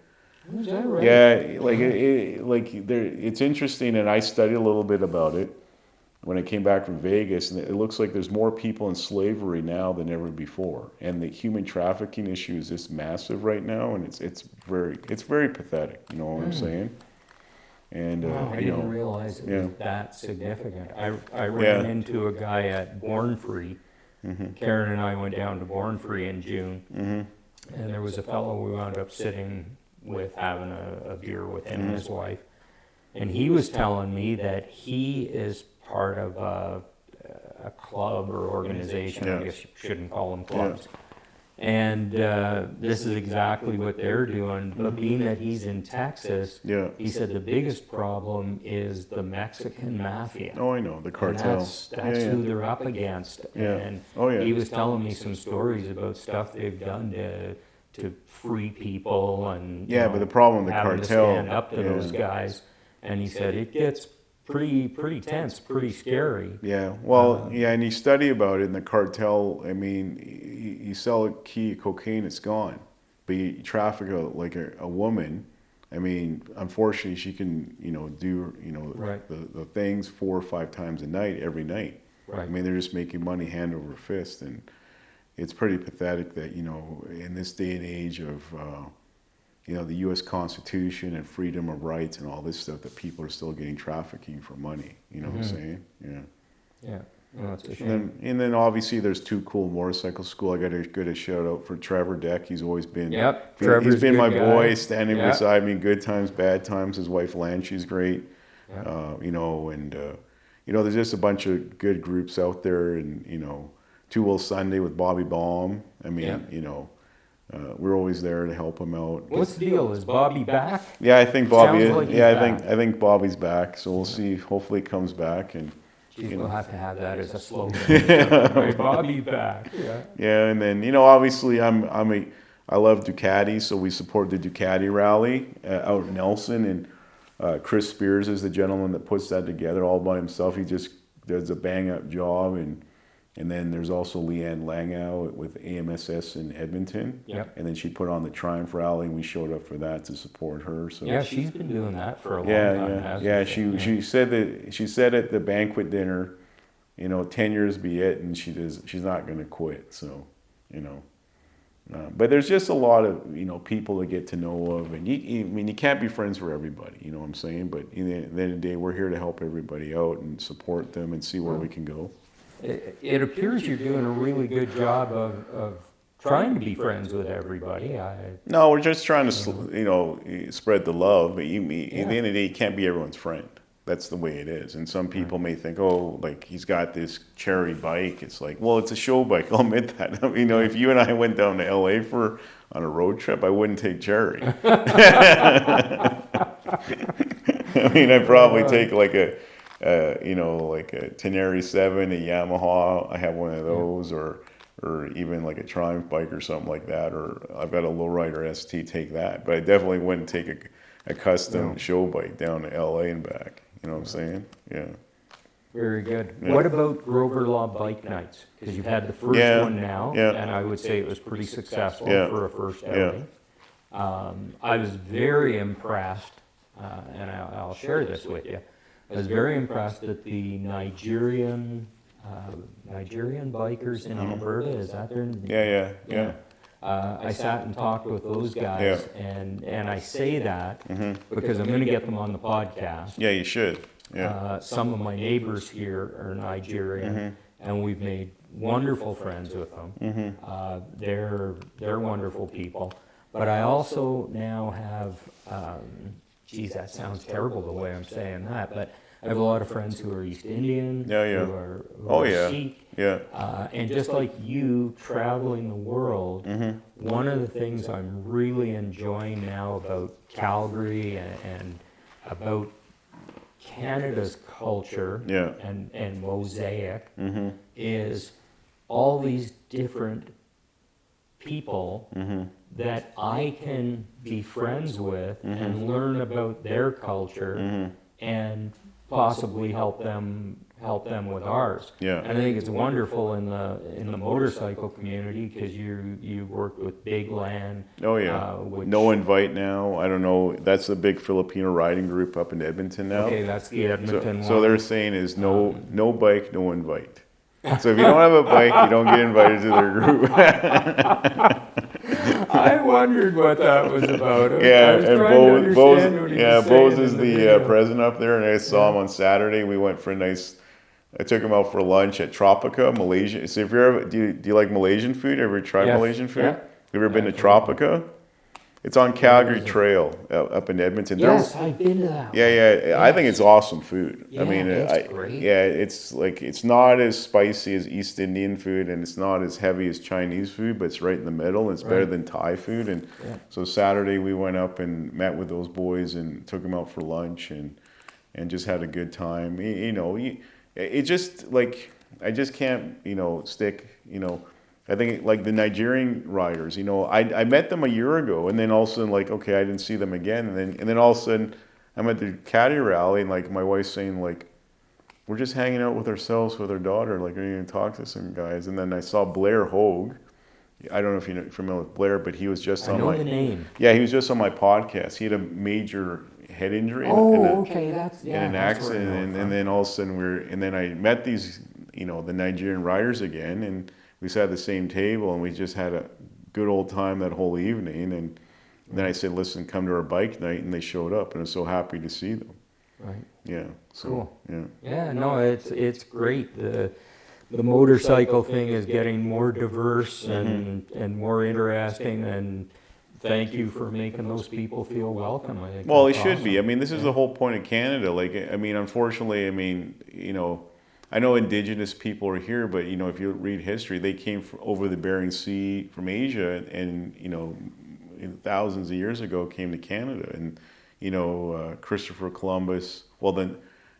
is that right? Yeah, like it's interesting, and I studied a little bit about it. when I came back from Vegas, and it looks like there's more people in slavery now than ever before, and the human trafficking issue is just massive right now, and it's very pathetic. You know what I'm saying? And Wow, I you didn't know, realize it yeah, was that significant. I ran yeah, into a guy at Born Free. Karen and I went down to Born Free in June, and there was a fellow we wound up sitting with, having a beer with him and his wife. And he was telling me that he is part of a club or organization. Yeah. I guess you shouldn't call them clubs. And this is exactly what they're doing. But being that he's in Texas, yeah. he said the biggest problem is the Mexican mafia. Oh, I know the And cartel. that's Yeah, yeah. who they're up against. Yeah. And Oh, yeah. he was telling me some stories about stuff they've done to free people and Yeah, but the problem with the having cartel, to stand up to yeah. those guys. And he said it gets pretty tense, pretty scary. Yeah, well, yeah, and you study about it in the cartel. I mean, you sell a key of cocaine, it's gone. But you traffic a woman. I mean, unfortunately, she can do Right. the things 4 or 5 times a night, every night. Right. I mean, they're just making money hand over fist, and it's pretty pathetic that in this day and age of the U.S. Constitution and freedom of rights and all this stuff, that people are still getting trafficking for money. You know what I'm saying? Yeah. Yeah. Well, that's a shame. And then obviously there's Too Cool Motorcycle School. I got to give a shout out for Trevor Deck. He's always been. Yep. He's Trevor's been a my good boy, guy. standing Yep. beside me in good times, bad times. His wife Lan, she's great. Yep. There's just a bunch of good groups out there, and Two Will Sunday with Bobby Baum. I mean, Yeah. we're always there to help him out. What's the deal? Is Bobby back? Yeah, I think Bobby. Sounds like he's I back. think Bobby's back. So we'll see. Hopefully, he comes back and. Geez, we'll have to have that as a slogan. Hey, Bobby back. Yeah. Yeah, and then obviously I love Ducati, so we support the Ducati rally out in Nelson, and Chris Spears is the gentleman that puts that together all by himself. He just does a bang up job, and then there's also Leanne Langow with AMSS in Edmonton. Yep. And then she put on the Triumph rally, and we showed up for that to support her. So Yeah, she's been doing that for a long yeah, time. yeah, hasn't yeah. she? She said at the banquet dinner, 10 years be it, and she's not going to quit. So, but there's just a lot of people to get to know of, and you can't be friends for everybody. You know what I'm saying? But at the end of the day, we're here to help everybody out and support them and see where we can go. It appears you're doing a really good job of trying to be friends with everybody. No, we're just trying to spread the love. But at the end of the day, you can't be everyone's friend. That's the way it is. And some people may think, oh, like he's got this cherry bike. It's like, well, it's a show bike. I'll admit that. If you and I went down to LA on a road trip, I wouldn't take cherry. I'd probably take like a Tenere 7, a Yamaha. I have one of those, or even like a Triumph bike or something like that. Or I've got a lowrider ST. Take that. But I definitely wouldn't take a custom show bike down to LA and back. You know what I'm saying? Yeah. Very good. Yeah. What about Grover Law Bike Nights? Because you've had the first one now, and I would say it was pretty successful for a first outing. I was very impressed, and I'll share this with you. I was very impressed that the Nigerian bikers in Alberta, is that their name? Yeah. I sat and talked with those guys, and I say that because I'm going to get them on the podcast. Yeah, you should. Yeah. Some of my neighbors here are Nigerian, and we've made wonderful friends with them. They're wonderful people. But I also now have, geez, that sounds terrible the way I'm saying that, but I have a lot of friends who are East Indian, who are Sikh. And just like you traveling the world, one of the things I'm really enjoying now about Calgary and about Canada's culture and mosaic is all these different people that I can be friends with and learn about their culture and possibly help them help them with ours. Yeah. And I think it's wonderful in the motorcycle community because you worked with Big Land. Oh yeah. Which, No Invite now. I don't know. That's a big Filipino riding group up in Edmonton now. okay, that's the Edmonton one. So they're saying is no bike, no invite. So if you don't have a bike, you don't get invited to their group. I wondered what that was about. Yeah, I was and trying to Bose understand what he was Bose saying is in the video. president up there, and I saw him on Saturday. We went for a nice. I took him out for lunch at Tropica, Malaysia. So if you're ever, do you like Malaysian food? Ever tried Yes. Malaysian food? Yeah. Have you ever been to Tropica? It's on Calgary Trail up in Edmonton. Yes, I've been to that. Yeah. I think it's awesome food. Yeah, I mean, it's great. yeah, it's like it's not as spicy as East Indian food, and it's not as heavy as Chinese food, but it's right in the middle. It's better than Thai food. And so Saturday we went up and met with those boys and took them out for lunch and just had a good time. It just like I just can't stick. I think like the Nigerian riders, I met them a year ago, and then all of a sudden, like, okay, I didn't see them again, and then all of a sudden, I'm at the caddy rally, and like my wife's saying, like, we're just hanging out with ourselves with our daughter, like, are you gonna talk to some guys? And then I saw Blair Hogue. I don't know if you're familiar with Blair, but he was just on the name. Yeah, he was just on my podcast. He had a major head injury. Okay, that's in an accident, and then all of a sudden and then I met these, the Nigerian riders again, and we sat at the same table, and we just had a good old time that whole evening. And then I said, listen, come to our bike night, and they showed up, and I was so happy to see them. Right. Yeah. So, cool. Yeah. Yeah, no, it's great. The motorcycle thing is getting more diverse and more interesting, and thank you for making those people feel welcome. I think Well, it that's should be. awesome. I mean, this is the whole point of Canada. Like, I mean, unfortunately, I know indigenous people are here, but if you read history, they came over the Bering Sea from Asia, and thousands of years ago came to Canada, and Christopher Columbus. Well, then,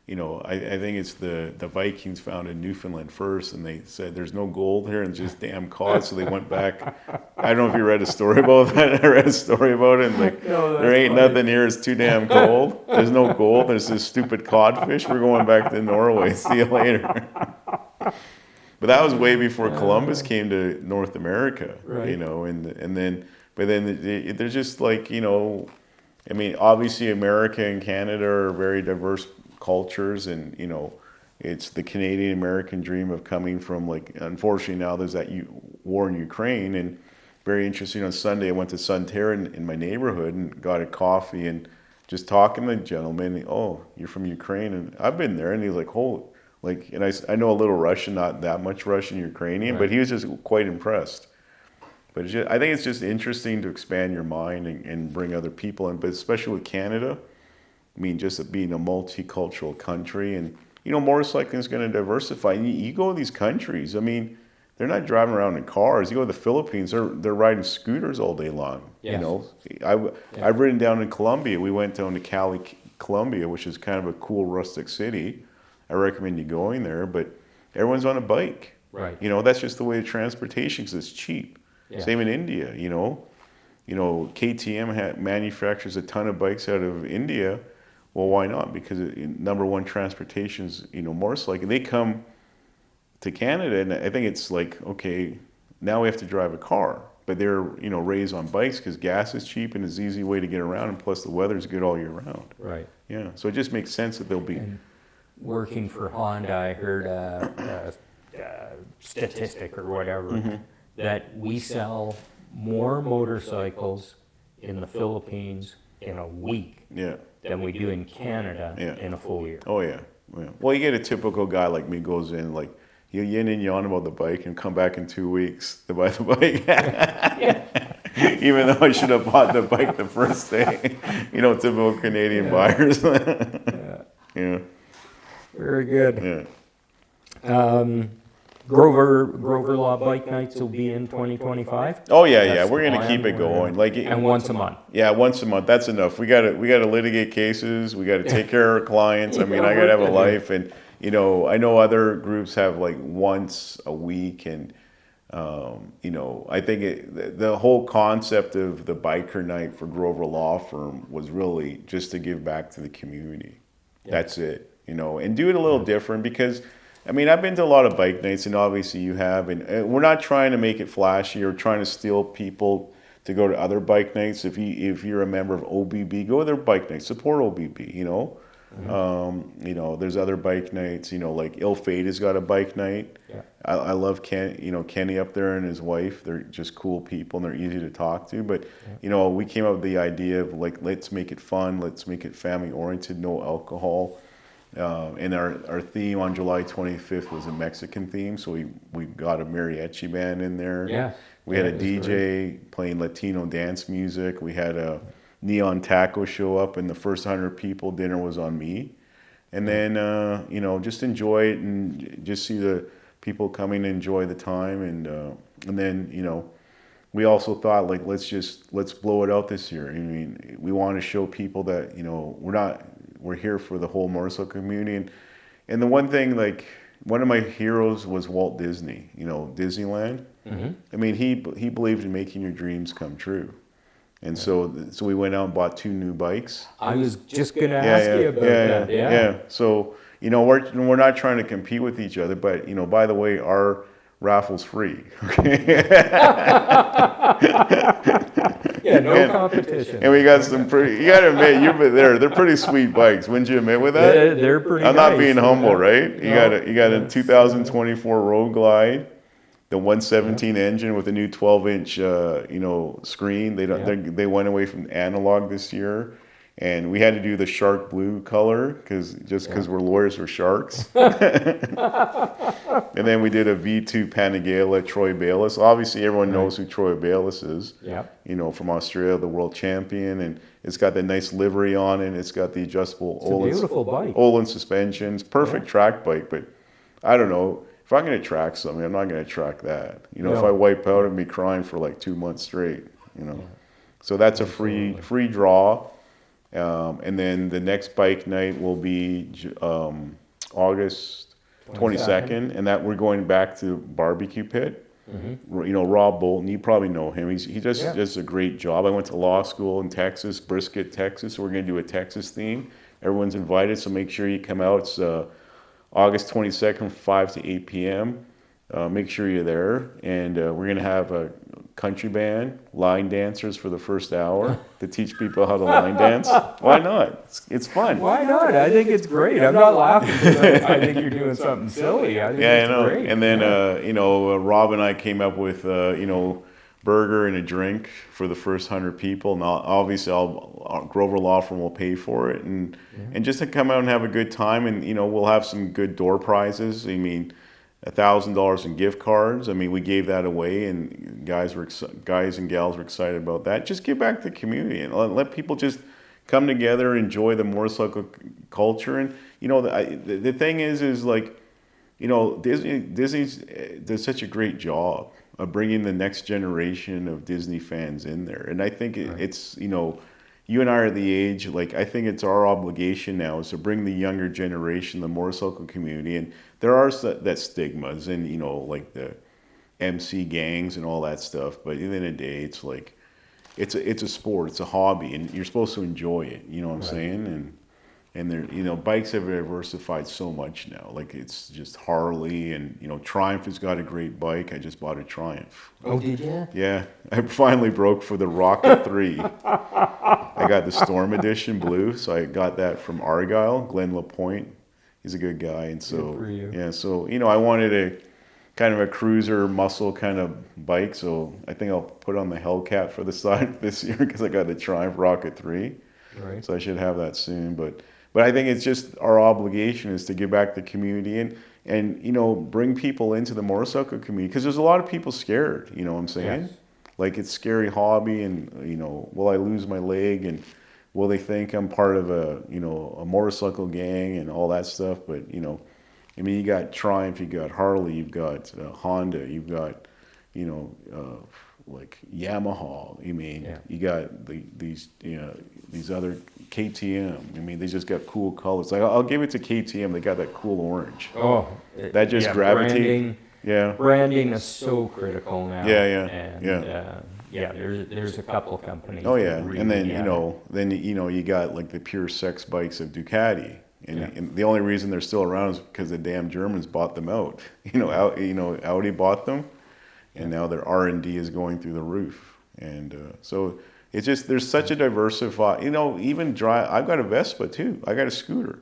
I think it's the Vikings found in Newfoundland first, and they said there's no gold here and just damn cod, so they went back. I don't know if you read a story about that. I read a story about it, and like there ain't nothing here. It's too damn cold. There's no gold. There's this stupid codfish. We're going back to Norway. See you later. But that was way before Columbus came to North America, Right. But then they're just like, I mean, obviously America and Canada are very diverse cultures, and it's the Canadian American dream of coming from, like, unfortunately now there's that war in Ukraine. And very interesting, on Sunday I went to Sunterra in my neighborhood and got a coffee, and just talking to the gentleman, oh, you're from Ukraine? And I've been there. And he's like, oh, like, and I know a little Russian, not that much Russian, Ukrainian, but he was just quite impressed. But I think it's just interesting to expand your mind and bring other people in, but especially with Canada. I mean, just being a multicultural country, and motorcycling is going to diversify. And you go to these countries, I mean, they're not driving around in cars. You go to the Philippines, they're riding scooters all day long. Yes. I've ridden down in Colombia. We went down to Cali, Colombia, which is kind of a cool rustic city. I recommend you going there, but everyone's on a bike. Right. That's just the way of transportation, because it's cheap. Yeah. Same in India. KTM manufactures a ton of bikes out of India. Well, why not? Because number one, transportation is motorcycle. They come to Canada, and I think it's like, okay, now we have to drive a car, but they're raised on bikes because gas is cheap and it's an easy way to get around, and plus the weather's good all year round. Right. Yeah, so it just makes sense that they'll be. And working for Honda, I heard a statistic or whatever that we sell more motorcycles in the Philippines in a week than we do in Canada in a full year. Oh yeah. Well, you get a typical guy like me goes in, like, you yin and yawn about the bike and come back in 2 weeks to buy the bike. Even though I should have bought the bike the first day. Typical Canadian buyers. Yeah. Very good. Yeah. Grover Law Bike Nights will be in 2025. Oh yeah, That's we're the gonna keep plan. it going. Like, And once a month. Yeah, once a month. That's enough. We gotta litigate cases. We gotta take care of our clients. I mean, I gotta have a life, and I know other groups have like once a week, and I think the whole concept of the biker night for Grover Law Firm was really just to give back to the community. Yeah. That's it. and do it a little different because, I mean, I've been to a lot of bike nights, and obviously you have, and we're not trying to make it flashy or trying to steal people to go to other bike nights. If you're a member of OBB, go to their bike nights, support OBB, there's other bike nights, like Ill Fate has got a bike night. Yeah. I love Kenny up there and his wife. They're just cool people and they're easy to talk to. But, we came up with the idea of like, let's make it fun. Let's make it family oriented, no alcohol. And our theme on July 25th was a Mexican theme. So we got a mariachi band in there. Yeah. We had a DJ playing Latino dance music. We had a neon taco show up, and the first 100 people, dinner was on me. And then, just enjoy it and just see the people coming and enjoy the time. And then, we also thought, like, let's blow it out this year. I mean, we want to show people that, we're here for the whole motorcycle community. And the one thing, like, one of my heroes was Walt Disney, Disneyland. Mm-hmm. I mean, he believed in making your dreams come true. And so we went out and bought 2 new bikes. I was just going to ask you about that. Yeah. So, we're not trying to compete with each other, but, by the way, our raffle's free. Okay. Yeah, no competition. And we got some pretty, you got to admit, they're pretty sweet bikes. Wouldn't you admit with that? They're pretty I'm nice, not being humble, right? You got a 2024 Road Glide, the 117 engine with a new 12-inch, screen. They went away from analog this year. And we had to do the shark blue color because we're lawyers for sharks. And then we did a V2 Panigale Troy Bayliss. Obviously, everyone knows who Troy Bayliss is. Yeah. From Australia, the world champion, and it's got the nice livery on it. It's got the adjustable beautiful bike. Olin suspensions, perfect track bike. But I don't know if I'm going to track something, I'm not going to track that. If I wipe out, I'd be crying for like 2 months straight. So that's a free draw. And then the next bike night will be August 22nd, and that we're going back to Barbecue Pit. Mm-hmm. Rob Bolton, you probably know him. He just does a great job. I went to law school in Texas, Brisket, Texas. So we're going to do a Texas theme. Everyone's invited, so make sure you come out. It's August 22nd, 5 to 8 p.m. Make sure you're there, and we're going to have a country band, line dancers for the first hour to teach people how to line dance. Why not? It's fun. Why not? I think it's great. I'm not laughing because I think you're doing something silly. I think it's great. And then, Rob and I came up with, burger and a drink for the first 100 people. Now, obviously, Grover Law Firm will pay for it, and just to come out and have a good time, and we'll have some good door prizes. I mean, $1,000 in gift cards. I mean, we gave that away, and guys and gals were excited about that. Just give back to the community and let people just come together, enjoy the motorcycle culture. And the thing is like, Disney does such a great job of bringing the next generation of Disney fans in there. And I think it's you and I are the age, like, I think it's our obligation now is to bring the younger generation, the motorcycle community. And there are that stigmas and, like the MC gangs and all that stuff. But at the end of the day, it's like, it's a sport, it's a hobby, and you're supposed to enjoy it. You know what I'm saying? And there, bikes have diversified so much now. Like, it's just Harley and, Triumph has got a great bike. I just bought a Triumph. Oh, did you? Yeah. I finally broke for the Rocket 3. I got the Storm Edition blue, so I got that from Argyle, Glenn LaPointe. He's a good guy. And so, I wanted a kind of a cruiser muscle kind of bike. So I think I'll put on the Hellcat for the side this year because I got the Triumph Rocket 3. Right. So I should have that soon. But I think it's just our obligation is to give back to the community and bring people into the motorcycle community because there's a lot of people scared, you know what I'm saying? Yes. Like, it's a scary hobby and, will I lose my leg and will they think I'm part of a motorcycle gang and all that stuff? But, I mean, you got Triumph, you got Harley, you've got Honda, you've got, like Yamaha. I mean, you got these other KTM. I mean, they just got cool colors. Like, I'll give it to KTM. They got that cool orange. Oh, that just gravity. Branding is so critical now. And there's a couple companies. Oh yeah, really, and then you got like the pure sex bikes of Ducati. And the only reason they're still around is because the damn Germans bought them out. Audi bought them, and now their R&D is going through the roof. And so it's just, there's such a diversified, even I've got a Vespa too. I got a scooter.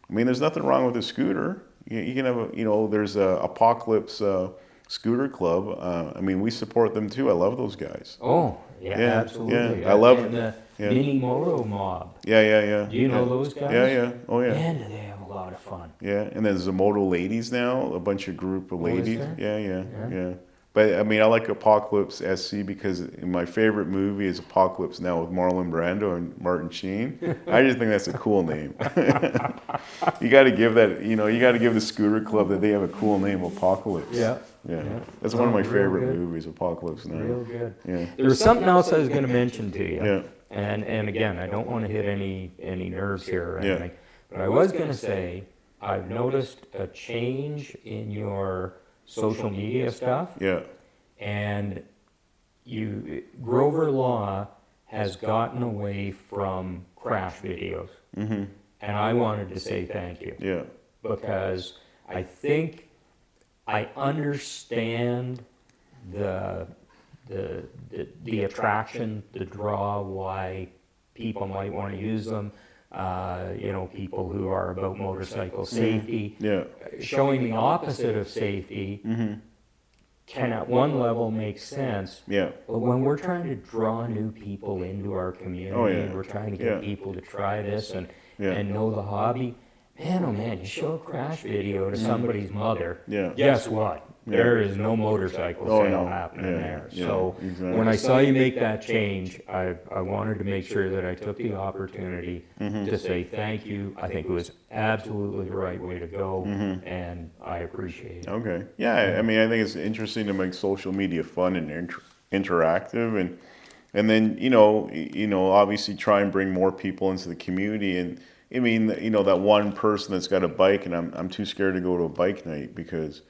I mean, there's nothing wrong with a scooter. You can have there's a Apocalypse Scooter Club. I mean, we support them too. I love those guys. Oh, yeah, absolutely. Yeah, I love and the Mini Moto Mob. Yeah. Do you know those guys? Yeah. Oh, yeah. Man, do they have a lot of fun. Yeah, and there's the Moto Ladies now, a bunch of group of ladies. Is there? Yeah. But I mean, I like Apocalypse SC because my favorite movie is Apocalypse Now with Marlon Brando and Martin Sheen. I just think that's a cool name. You got to give that, you got to give the scooter club that they have a cool name, Apocalypse. Yeah. That's one of my favorite good. movies, Apocalypse Now. Real good. Yeah. There was something else I was going to mention to you. Yeah. And again, I don't want to hit any nerves here or Yeah. anything. But I was going to say, I've noticed a change in your social media stuff. Yeah. And Grover Law has gotten away from crash videos. Mm-hmm. And I wanted to say thank you. Yeah. Because I think I understand the attraction, the draw, why people might want to use them. People who are about motorcycle safety. Yeah. Showing the opposite of safety can at one level make sense. Yeah. But when we're trying to draw new people into our community and we're trying to get people to try this and know the hobby, man, oh man, you show a crash video to somebody's mother, guess what? There is no motorcycle sale happening there. So when I saw you make that change, I wanted to make sure that I took the opportunity to say thank you. I think it was absolutely the right way to go, and I appreciate it. Okay. Yeah, I mean, I think it's interesting to make social media fun and interactive, and then obviously try and bring more people into the community. And I mean, that one person that's got a bike, and I'm too scared to go to a bike night because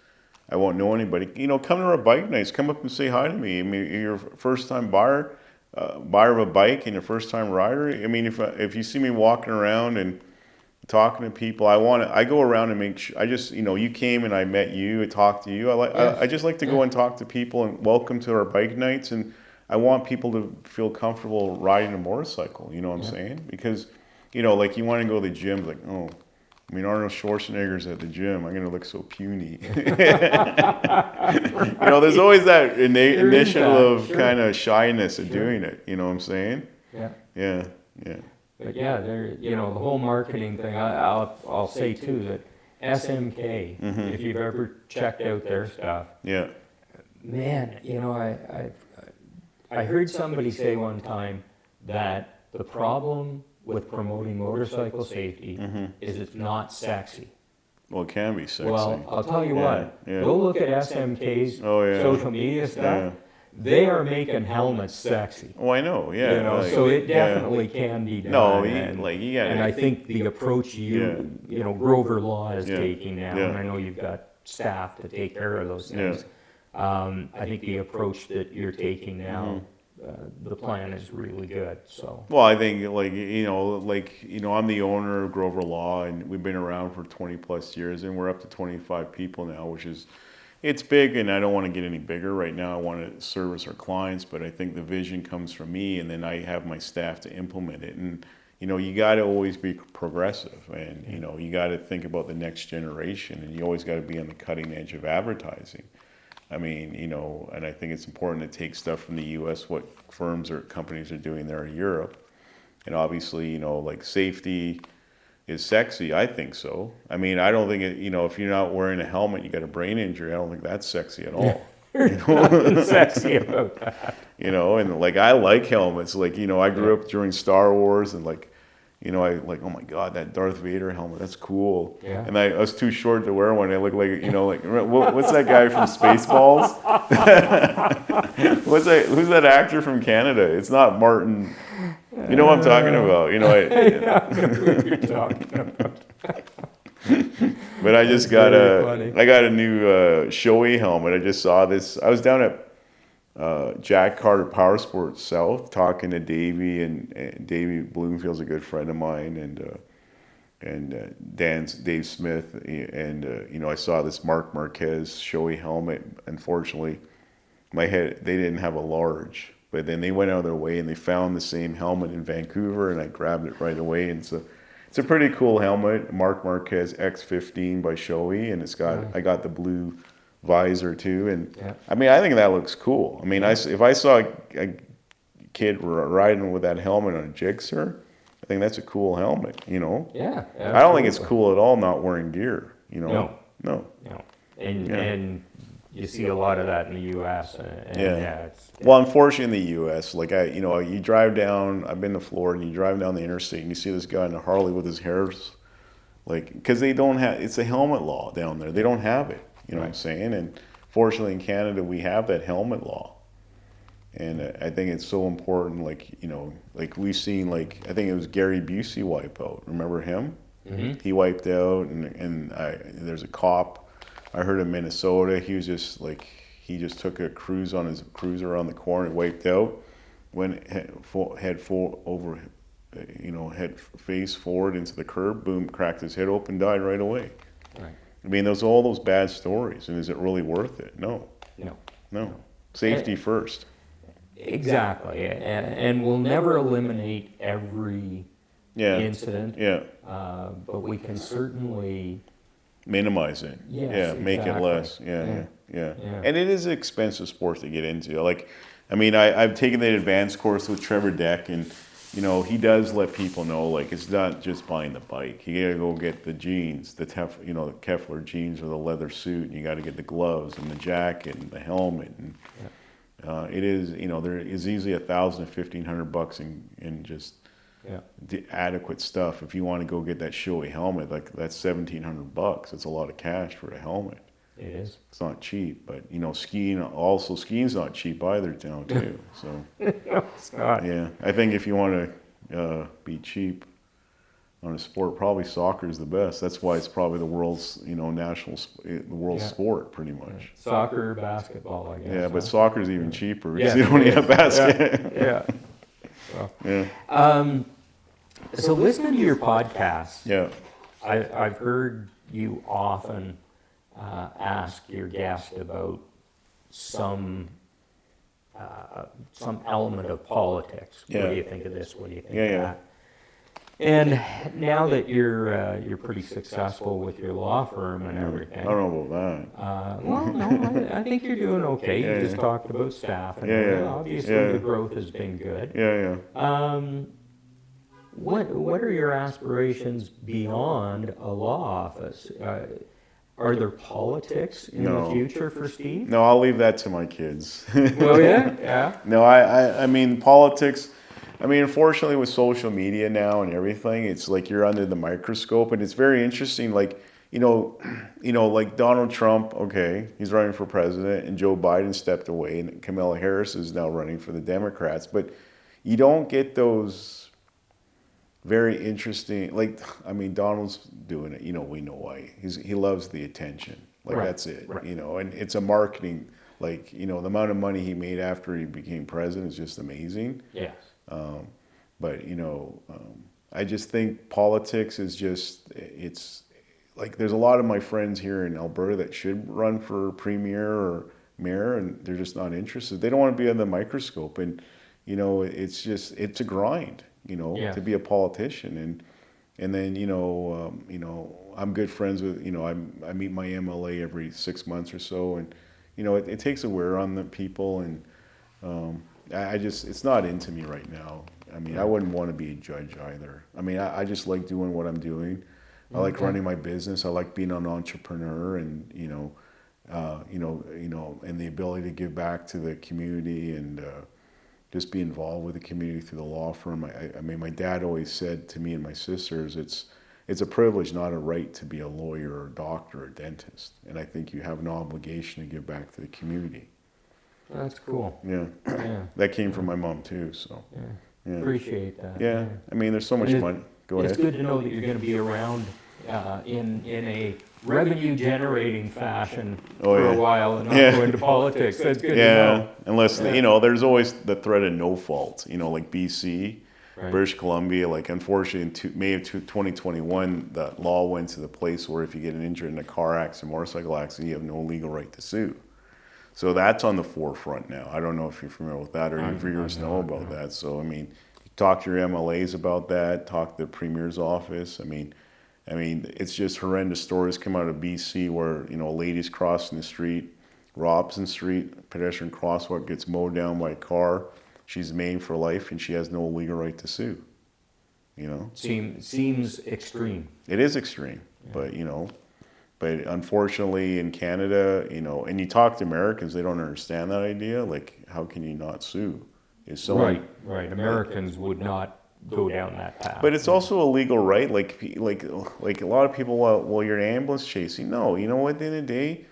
I won't know anybody. Come to our bike nights. Come up and say hi to me. I mean, you're a first-time buyer of a bike and a first-time rider. I mean, if you see me walking around and talking to people, I go around and make sure. I just, you came and I met you, I talked to you. I just like to go and talk to people and welcome to our bike nights. And I want people to feel comfortable riding a motorcycle. You know what I'm saying? Because, like you want to go to the gym, like, oh, I mean, Arnold Schwarzenegger's at the gym. I'm going to look so puny. There's always that initial kind of shyness of doing it. You know what I'm saying? Yeah. But the whole marketing thing, I'll say too that SMK, if you've ever checked out their stuff, man, I heard somebody say one time that the problem with promoting motorcycle safety is it's not sexy. Well, it can be sexy. Well, I'll tell you what, go look at SMK's social media stuff. They are making helmets sexy. Oh, I know, so it definitely can be done. No, and I think the approach Grover Law is taking now, and I know you've got staff to take care of those things. I think the approach that you're taking now, the plan is really good. So. Well, I think I'm the owner of Grover Law, and we've been around for 20 plus years, and we're up to 25 people now, which is. It's big, and I don't want to get any bigger right now. I want to service our clients, but I think the vision comes from me, and then I have my staff to implement it. And, you got to always be progressive, and, you got to think about the next generation, and you always got to be on the cutting edge of advertising. I mean, and I think it's important to take stuff from the U.S., what firms or companies are doing there in Europe. And obviously, like safety is sexy. I think so. I mean, I don't think if you're not wearing a helmet, you got a brain injury. I don't think that's sexy at all. Nothing sexy about that. And like I like helmets. Like I grew up during Star Wars, and I like, oh my God, that Darth Vader helmet, that's cool. Yeah. And I was too short to wear one. I look like what's that guy from Spaceballs? Who's that actor from Canada? It's not Martin. You know what I'm talking about. You're talking about. But I just got a new Shoei helmet. I just saw this. I was down at Jack Carter Power Sports South talking to Davey, and Davey Bloomfield's a good friend of mine, and and Dave Smith, and I saw this Mark Marquez Shoei helmet. Unfortunately, they didn't have a large, but then they went out of their way and they found the same helmet in Vancouver, and I grabbed it right away. And it's a pretty cool helmet, Mark Marquez X15 by Shoei, and I got the blue visor too, and I mean, I think that looks cool. I mean, if I saw a kid riding with that helmet on a Gixxer, I think that's a cool helmet, Yeah. I don't think it's cool at all not wearing gear, No. No. And you see a lot of that in the U.S. Well, unfortunately, in the U.S., like you drive down. I've been to Florida, and you drive down the interstate, and you see this guy in a Harley with his hairs, like, because they don't have. It's a helmet law down there. They don't have it. You know what I'm saying? And fortunately, in Canada, we have that helmet law. And I think it's so important, like we've seen, like, I think it was Gary Busey wipe out. Remember him? Mm-hmm. He wiped out, and there's a cop. I heard in Minnesota, he just took a cruise on his cruiser around the corner, wiped out, went head face forward into the curb, boom, cracked his head open, died right away. Right. I mean, there's all those bad stories, and is it really worth it? No. Safety first. Exactly, and we'll never eliminate every incident. Yeah. But we can certainly minimize it. Yes, make exactly. It less. Yeah. And it is an expensive sport to get into. Like, I mean, I've taken the advanced course with Trevor Deck, and he does let people know, like, it's not just buying the bike. You gotta go get the jeans, the Kevlar jeans or the leather suit, and you got to get the gloves and the jacket and the helmet. And it is, there is easily $1,000 to $1,500 in just the adequate stuff. If you want to go get that Shoei helmet, like, that's $1,700. It's a lot of cash for a helmet. It is. It's not cheap, but skiing's not cheap either now too. So no, it's not. Yeah, I think if you want to be cheap on a sport, probably soccer is the best. That's why it's probably the world's sport pretty much. Yeah. Soccer, basketball, I guess. Yeah, but soccer's even cheaper because you don't need a basket. Yeah. So listening to your podcast, I've heard you often ask your guest about some element of politics. What do you think of this? What do you think of that? And now that you're pretty successful with your law firm and everything, I don't know about that. Well, no, I think you're doing okay. You just talked about staff, and obviously the growth has been good. What are your aspirations beyond a law office? Are there politics in the future for Steve? No, I'll leave that to my kids. Well, yeah. No, I mean, politics. I mean, unfortunately, with social media now and everything, it's like you're under the microscope, and it's very interesting. Like, like Donald Trump, okay, he's running for president, and Joe Biden stepped away, and Kamala Harris is now running for the Democrats. But you don't get those very interesting, like, I mean, Donald's doing it, we know why. He loves the attention. Like, that's it, and it's a marketing, like, the amount of money he made after he became president is just amazing. Yes. But, I just think politics is just, it's like, there's a lot of my friends here in Alberta that should run for premier or mayor, and they're just not interested. They don't want to be under the microscope. And, it's a grind, to be a politician. And then, I'm good friends with, I meet my MLA every 6 months or so. And, it takes a wear on the people. And, it's not into me right now. I mean, I wouldn't want to be a judge either. I mean, I just like doing what I'm doing. I like running my business. I like being an entrepreneur, and and the ability to give back to the community and just be involved with the community through the law firm. I mean, my dad always said to me and my sisters, it's a privilege, not a right, to be a lawyer or a doctor or a dentist. And I think you have an obligation to give back to the community. That's cool. Yeah. That came from my mom too, so. Yeah. Appreciate that. Yeah. I mean, there's so much money. Go ahead. It's good to know that you're going to be around in a revenue-generating fashion for a while and not go into politics. That's good to know. Unless, there's always the threat of no fault, like BC. British Columbia, like unfortunately in May of 2021, the law went to the place where if you get injured in a car accident, motorcycle accident, you have no legal right to sue. So that's on the forefront now. I don't know if you're familiar with that or your viewers know about that. So, I mean, talk to your MLAs about that, talk to the Premier's office. I mean, it's just horrendous stories come out of BC where, you know, a lady's crossing the street, Robson Street, pedestrian crosswalk, gets mowed down by a car. She's maimed for life and she has no legal right to sue. You know? Seems extreme. It is extreme, but, you know, but unfortunately in Canada, you know, and you talk to Americans, they don't understand that idea. Like, how can you not sue? If someone, right. Americans would not go down that path. But it's also a legal right. Like a lot of people, well, you're an ambulance chasing. No, you know what? At the end of the day,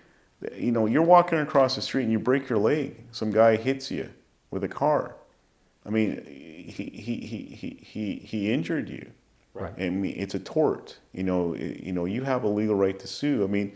you know, you're walking across the street and you break your leg. Some guy hits you with a car. I mean, he injured you. Right. I mean, it's a tort. You know, you have a legal right to sue. I mean,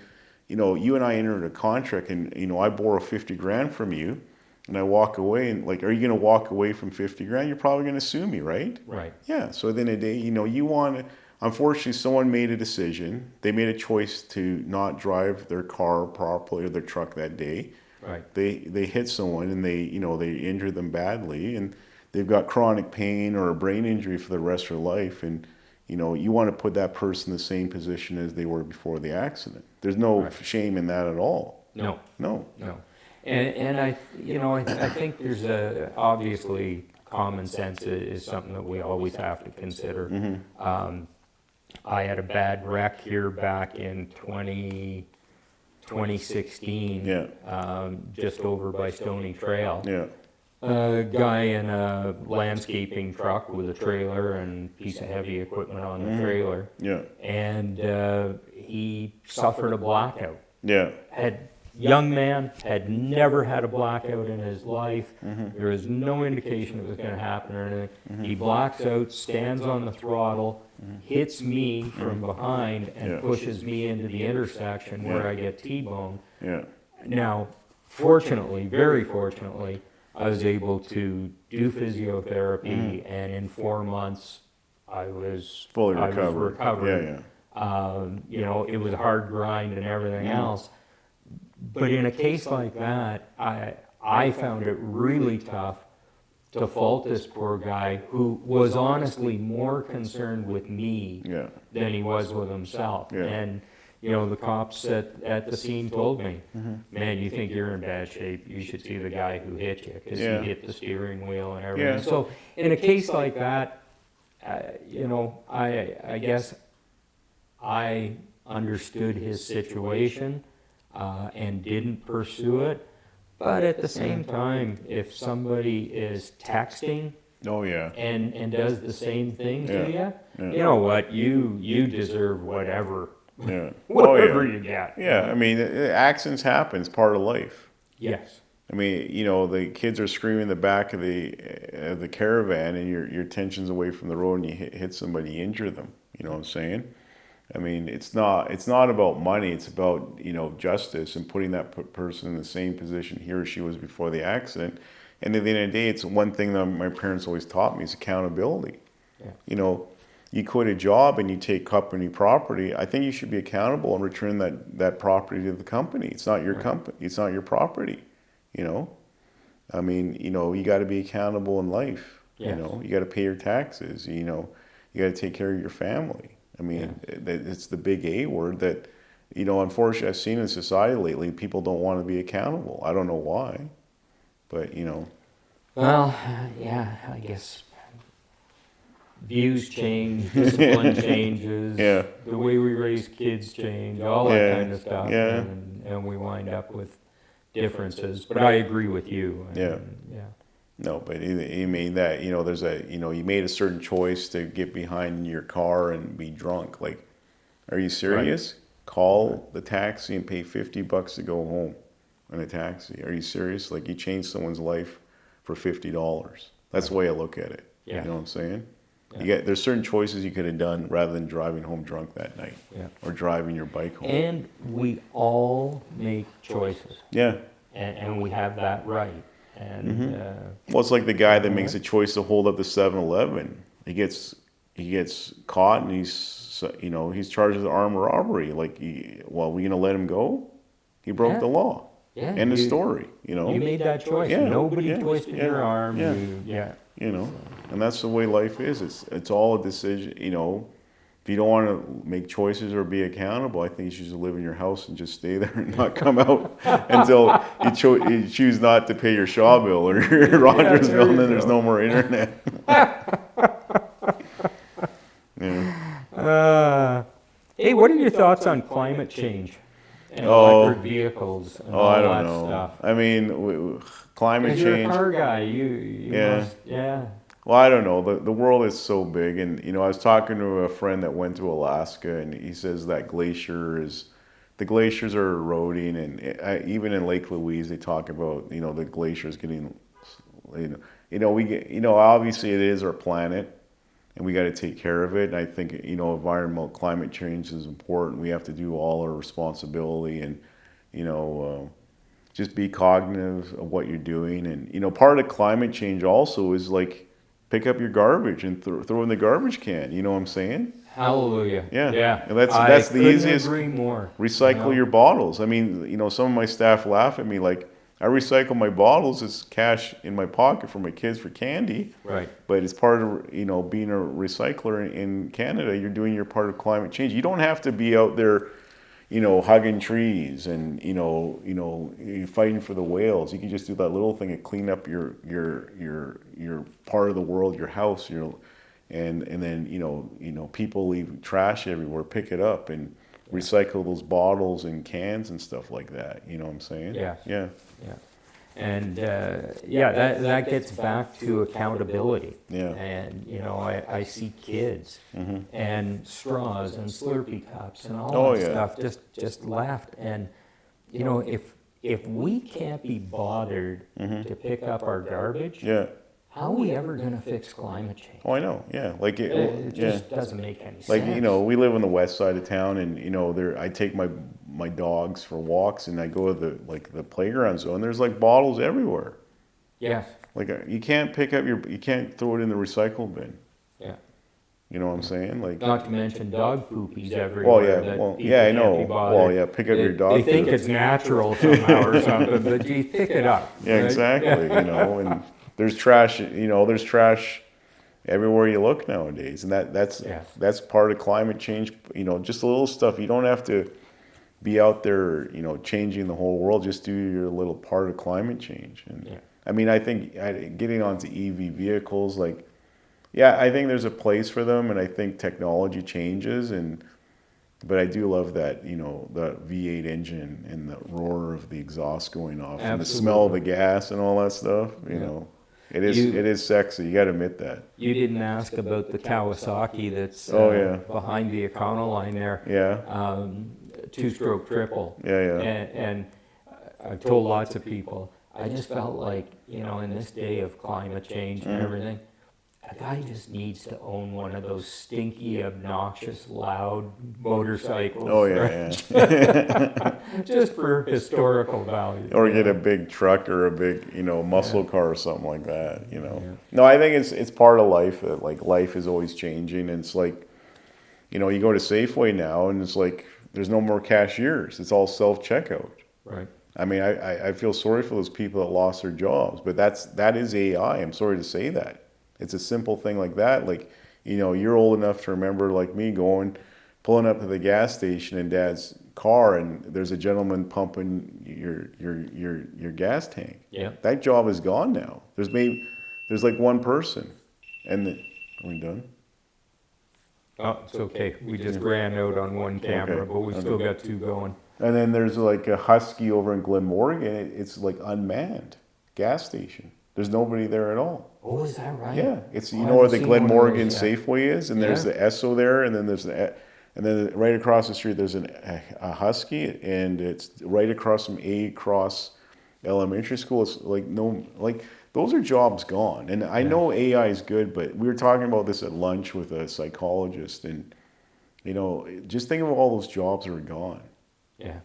you know, you and I entered a contract, and you know, I borrow 50 grand from you, and I walk away, and like, are you going to walk away from 50 grand? You're probably going to sue me, right? Right. Yeah. So at the end of the day, you know, you want to. Unfortunately, someone made a decision. They made a choice to not drive their car properly or their truck that day. Right. They hit someone and they injured them badly, and they've got chronic pain or a brain injury for the rest of their life, and you know, you want to put that person in the same position as they were before the accident. There's no shame in that at all. No. And I think there's obviously common sense is something that we always have to consider. Mm-hmm. I had a bad wreck here back in 2016, just over by Stony Trail. Yeah. A guy in a landscaping truck with a trailer and piece of heavy equipment on the trailer. Yeah. And he suffered a blackout. Yeah. Young man, had never had a blackout in his life. There was no indication it was going to happen or anything. He blacks out, stands on the throttle, hits me from behind, and pushes me into the intersection where I get T-boned. Yeah. Now, fortunately, very fortunately, I was able to do physiotherapy, and in 4 months, I was fully recovered. Yeah. You know, it was a hard grind and everything else. But in a case like that, I found it really tough to fault this poor guy who was honestly more concerned with me than he was with himself. Yeah. And you know, the cops at the scene told me, man, you think you're in bad shape, you should see the guy who hit you, because he hit the steering wheel and everything. So in a case like that, you know, I guess I understood his situation and didn't pursue it. But at the same time, if somebody is texting and does the same thing to you, you know what, you deserve whatever. Whatever you get. Yeah, I mean, accidents happen. It's part of life. Yes. I mean, you know, the kids are screaming in the back of the caravan, and your attention's away from the road, and you hit somebody, you injure them. You know what I'm saying? I mean, it's not about money. It's about, you know, justice and putting that person in the same position he or she was before the accident. And at the end of the day, it's one thing that my parents always taught me is accountability. Yeah. You know, you quit a job and you take company property, I think you should be accountable and return that property to the company. It's not your company. It's not your property, you know. I mean, you know, you got to be accountable in life. Yes. You know, you got to pay your taxes. You know, you got to take care of your family. I mean, it's the big A word that, you know, unfortunately I've seen in society lately, people don't want to be accountable. I don't know why, but, you know. Well, yeah, I guess views change, discipline changes, the way we raise kids change, all that kind of stuff, and we wind up with differences. But I agree with you. No, but you mean that, you know, you made a certain choice to get behind your car and be drunk. Like, are you serious? Right. Call the taxi and pay $50 to go home in a taxi. Are you serious? Like, you changed someone's life for $50. That's the way I look at it. Yeah. You know what I'm saying? Yeah. There's certain choices you could have done rather than driving home drunk that night or driving your bike home. And we all make choices. Yeah. And we have that right. And well, it's like the guy that makes a choice to hold up the 7-Eleven he gets caught and he's charged with armed robbery. Like, we gonna let him go? He broke the law. Yeah. End of story. You made that choice. Yeah, Nobody yeah, twisted yeah, your arm. yeah. And that's the way life is. It's all a decision. If you don't want to make choices or be accountable, I think you should just live in your house and just stay there and not come out until you choose not to pay your Shaw bill or your Rogers bill, and then there's no more internet. Hey, what are your thoughts on climate change and electric vehicles and all I that don't know. stuff? I mean, climate Because you're a change. car guy, you must, Well, I don't know. The world is so big, and I was talking to a friend that went to Alaska, and he says that the glaciers are eroding, and even in Lake Louise, they talk about the glaciers getting, obviously it is our planet, and we got to take care of it. And I think environmental climate change is important. We have to do all our responsibility, and just be cognitive of what you're doing. And part of climate change also is like pick up your garbage and throw in the garbage can. You know what I'm saying? Hallelujah. Yeah. And that's the easiest. Agree more. Recycle your bottles. I mean, some of my staff laugh at me like, I recycle my bottles. It's cash in my pocket for my kids for candy. Right. But it's part of being a recycler in Canada. You're doing your part of climate change. You don't have to be out there, hugging trees and you're fighting for the whales. You can just do that little thing and clean up your part of the world, your house. And then people leave trash everywhere. Pick it up and recycle those bottles and cans and stuff like that. You know what I'm saying? Yeah. Yeah. Yeah. And that gets back to accountability. Yeah. And I see kids and straws and Slurpee cups and all Oh, that yeah. stuff just left. And if we can't be bothered to pick up our garbage, Yeah. how are we ever going to fix climate change? Oh, I know. Yeah. Like It just doesn't make any sense. Like, we live on the west side of town, and I take my dogs for walks, and I go to the playground zone. There's like bottles everywhere. Yes. Like, you can't you can't throw it in the recycle bin. Yeah. You know what I'm saying? Like, Not to mention dog poopies everywhere. I know. Well, Pick up your dog. They think it's natural somehow or something, but you pick it up. Yeah, right? exactly. And there's trash. There's trash everywhere you look nowadays, and that's part of climate change. Just a little stuff. You don't have to be out there, changing the whole world. Just do your little part of climate change. And I mean, I think getting onto EV vehicles, I think there's a place for them, and I think technology changes. But I do love that, the V8 engine and the roar of the exhaust going off, and the smell of the gas and all that stuff. It is sexy. You got to admit that. You didn't ask about the Kawasaki that's behind the Econoline there. Yeah. Two-stroke triple. Yeah. And I've told lots of people, I just felt like, in this day of climate change and everything, a guy just needs to own one of those stinky, obnoxious, loud motorcycles. Oh, yeah. Just for historical value. Or get a big truck or a big, muscle car or something like that, No, I think it's part of life. Like, life is always changing. And it's like, you go to Safeway now, and it's like, there's no more cashiers. It's all self-checkout. Right. I mean, I feel sorry for those people that lost their jobs, but that is AI. I'm sorry to say that. It's a simple thing like that. Like, you're old enough to remember, like me, pulling up to the gas station in Dad's car, and there's a gentleman pumping your gas tank. Yeah. That job is gone now. There's like one person, and are we done? Oh, it's okay. We just ran out on one camera, but we still got two going. And then there's like a Husky over in Glenmorgan. It's like unmanned gas station. There's nobody there at all. Oh, is that right? Yeah, it's where the Glenmorgan Safeway is, and there's the Esso there, and then there's and then right across the street there's a Husky, and it's right across from A Cross Elementary School. It's like those are jobs gone. And I know AI is good, but we were talking about this at lunch with a psychologist, and just think of all those jobs that are gone. Yeah.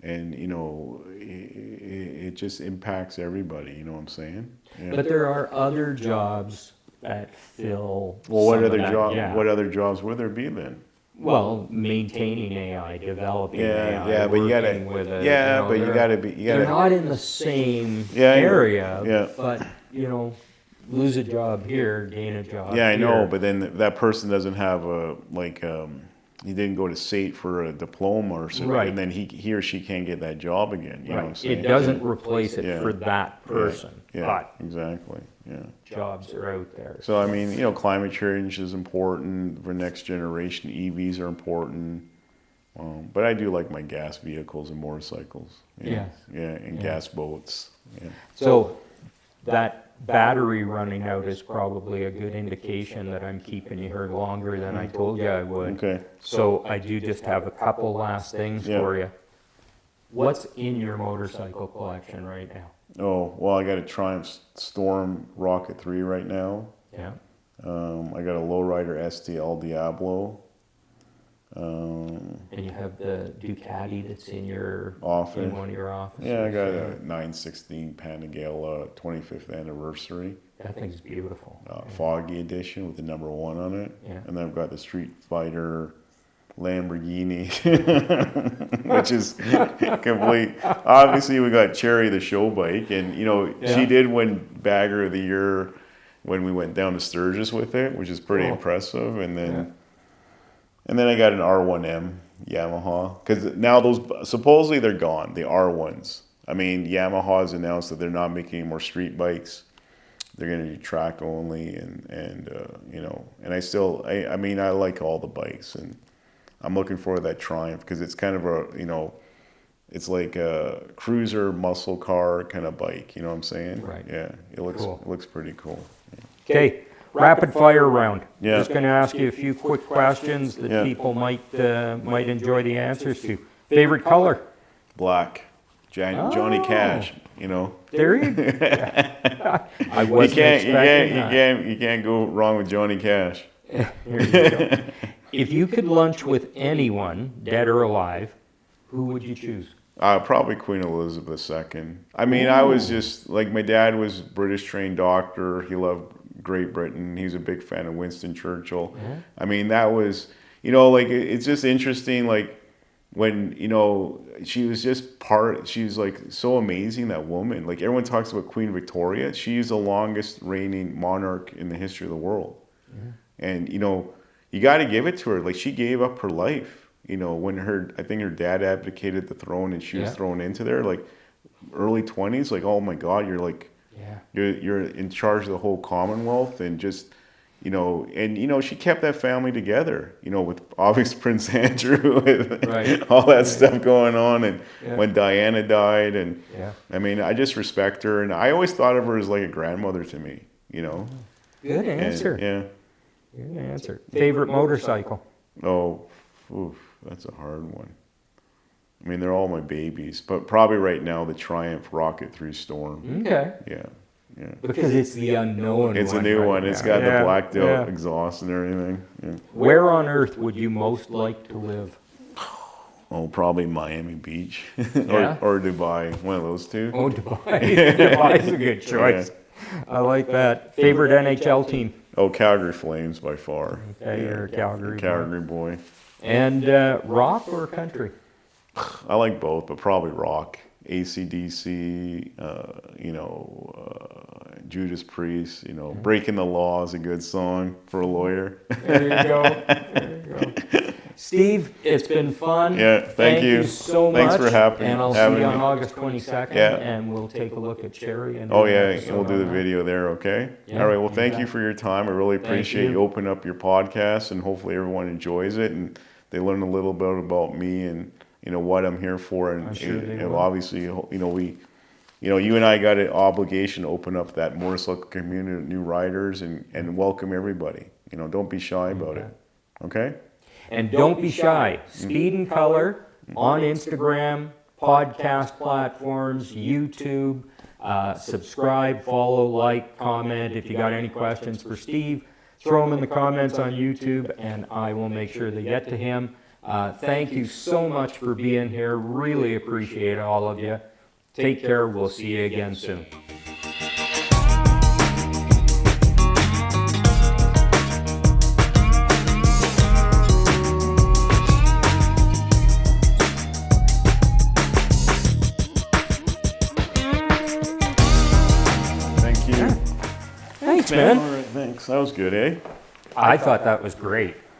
And it just impacts everybody. You know what I'm saying? Yeah. But there are other jobs at Phil. Well, what some of other that job? gap. What other jobs would there be then? Well, maintaining AI, developing AI, Yeah, but you gotta, working with it. yeah, you know, but you they're- gotta be, you They're gotta, not in the same Yeah, area, yeah. but, you know, lose a job here, gain a job yeah, I know, here. but then that person doesn't have a, like, he didn't go to SAIT for a diploma or something, Right. and then he or she can't get that job again, you know what I'm Right. saying? It doesn't replace it Yeah. for that person, Yeah, but exactly, yeah. jobs are out there. So, I mean, you know, climate change is important for next generation, EVs are important, but I do like my gas vehicles and motorcycles. You know? Yes. Yeah, and gas boats, yeah. So that battery running out is probably a good indication that I'm keeping you here longer than I told you I would. Okay. So I do just have a couple last things Yeah. for you. What's in your motorcycle collection right now? Oh, well, I got a Triumph Storm Rocket 3 right now. Yeah. I got a Lowrider STL Diablo. And you have the Ducati that's in your Office. in one of your offices. Yeah, I got a 916 Panigale 25th anniversary That thing's beautiful. Foggy edition with the number 1 on it. Yeah. And then I've got the Street Fighter Lamborghini, which is complete. Obviously, we got Cherry the show bike, and you know she did win Bagger of the Year when we went down to Sturgis with it, which is pretty impressive. And then I got an R1M Yamaha, because now those supposedly they're gone, the R1s. I mean, Yamaha has announced that they're not making any more street bikes. They're going to do track only, and you know, and I mean, I like all the bikes, and I'm looking for that Triumph because it's kind of a, you know, it's like a cruiser muscle car kind of bike. You know what I'm saying? Right. Yeah, it looks Cool. it looks pretty cool. Okay, rapid fire round. Yeah. Just going to ask you a few quick questions that Yeah. people might enjoy the answers to. Favorite color? Black, Johnny Cash. You know. There you go. I You wasn't expecting that. you can't go wrong with Johnny Cash. Here you go. If you could lunch with anyone, dead or alive, who would you choose? Probably Queen Elizabeth II. I mean, I was just like, my dad was British trained doctor. He loved Great Britain. He's a big fan of Winston Churchill. Yeah. I mean, that was, you know, like it's just interesting. Like when, you know, she was like so amazing, that woman. Like everyone talks about Queen Victoria. She's the longest reigning monarch in the history of the world. And, you know, you got to give it to her. Like she gave up her life, you know, when I think her dad abdicated the throne and she was thrown into there, like early 20s, like, oh my God, you're like, you're in charge of the whole Commonwealth, and just, you know, and, you know, she kept that family together, you know, with obvious Prince Andrew, with all that stuff going on. And when Diana died, and I mean, I just respect her. And I always thought of her as like a grandmother to me, you know. Good answer. And, Good answer. Favorite motorcycle? Oh, oof, that's a hard one. I mean, they're all my babies, but probably right now the Triumph Rocket 3 Storm. Okay. Yeah. Because it's the unknown. It's a new one. It's got the black exhaust and everything. Yeah. Where on earth would you most like to live? Oh, probably Miami Beach Yeah? or Dubai. One of those two. Oh, Dubai. Dubai's a good choice. I like that. Favorite NHL team? Oh, Calgary Flames by far. Okay, you're a Calgary boy. Calgary boy. And rock or country? I like both, but probably rock. AC/DC, you know, Judas Priest, you know, Breaking the Law is a good song for a lawyer. There you go. There you go. Steve, it's been fun. Yeah, thank you. So Thanks much. for having And I'll see having you me. on August 22nd, Yeah. and we'll take a look at Cherry. And Oh do an yeah, episode and we'll do on the that. video there, okay? Yeah, All right, well, you thank bet. you for your time. I really appreciate you. you opening up your podcast, and hopefully everyone enjoys it and they learn a little bit about me and, you know, what I'm here for. And, I'm sure they and will. obviously, you know, you and I got an obligation to open up that motorcycle community to new riders and welcome everybody. You know, don't be shy about it, okay? And don't be shy. Speed and Color on Instagram, podcast platforms, YouTube. Subscribe, follow, like, comment. If you got any questions for Steve, throw them in the comments on YouTube, and I will make sure they get to him. Thank you so much for being here. Really appreciate all of you. Take care. We'll see you again soon. Thanks, man. All right, thanks. That was good, eh? I thought that was great.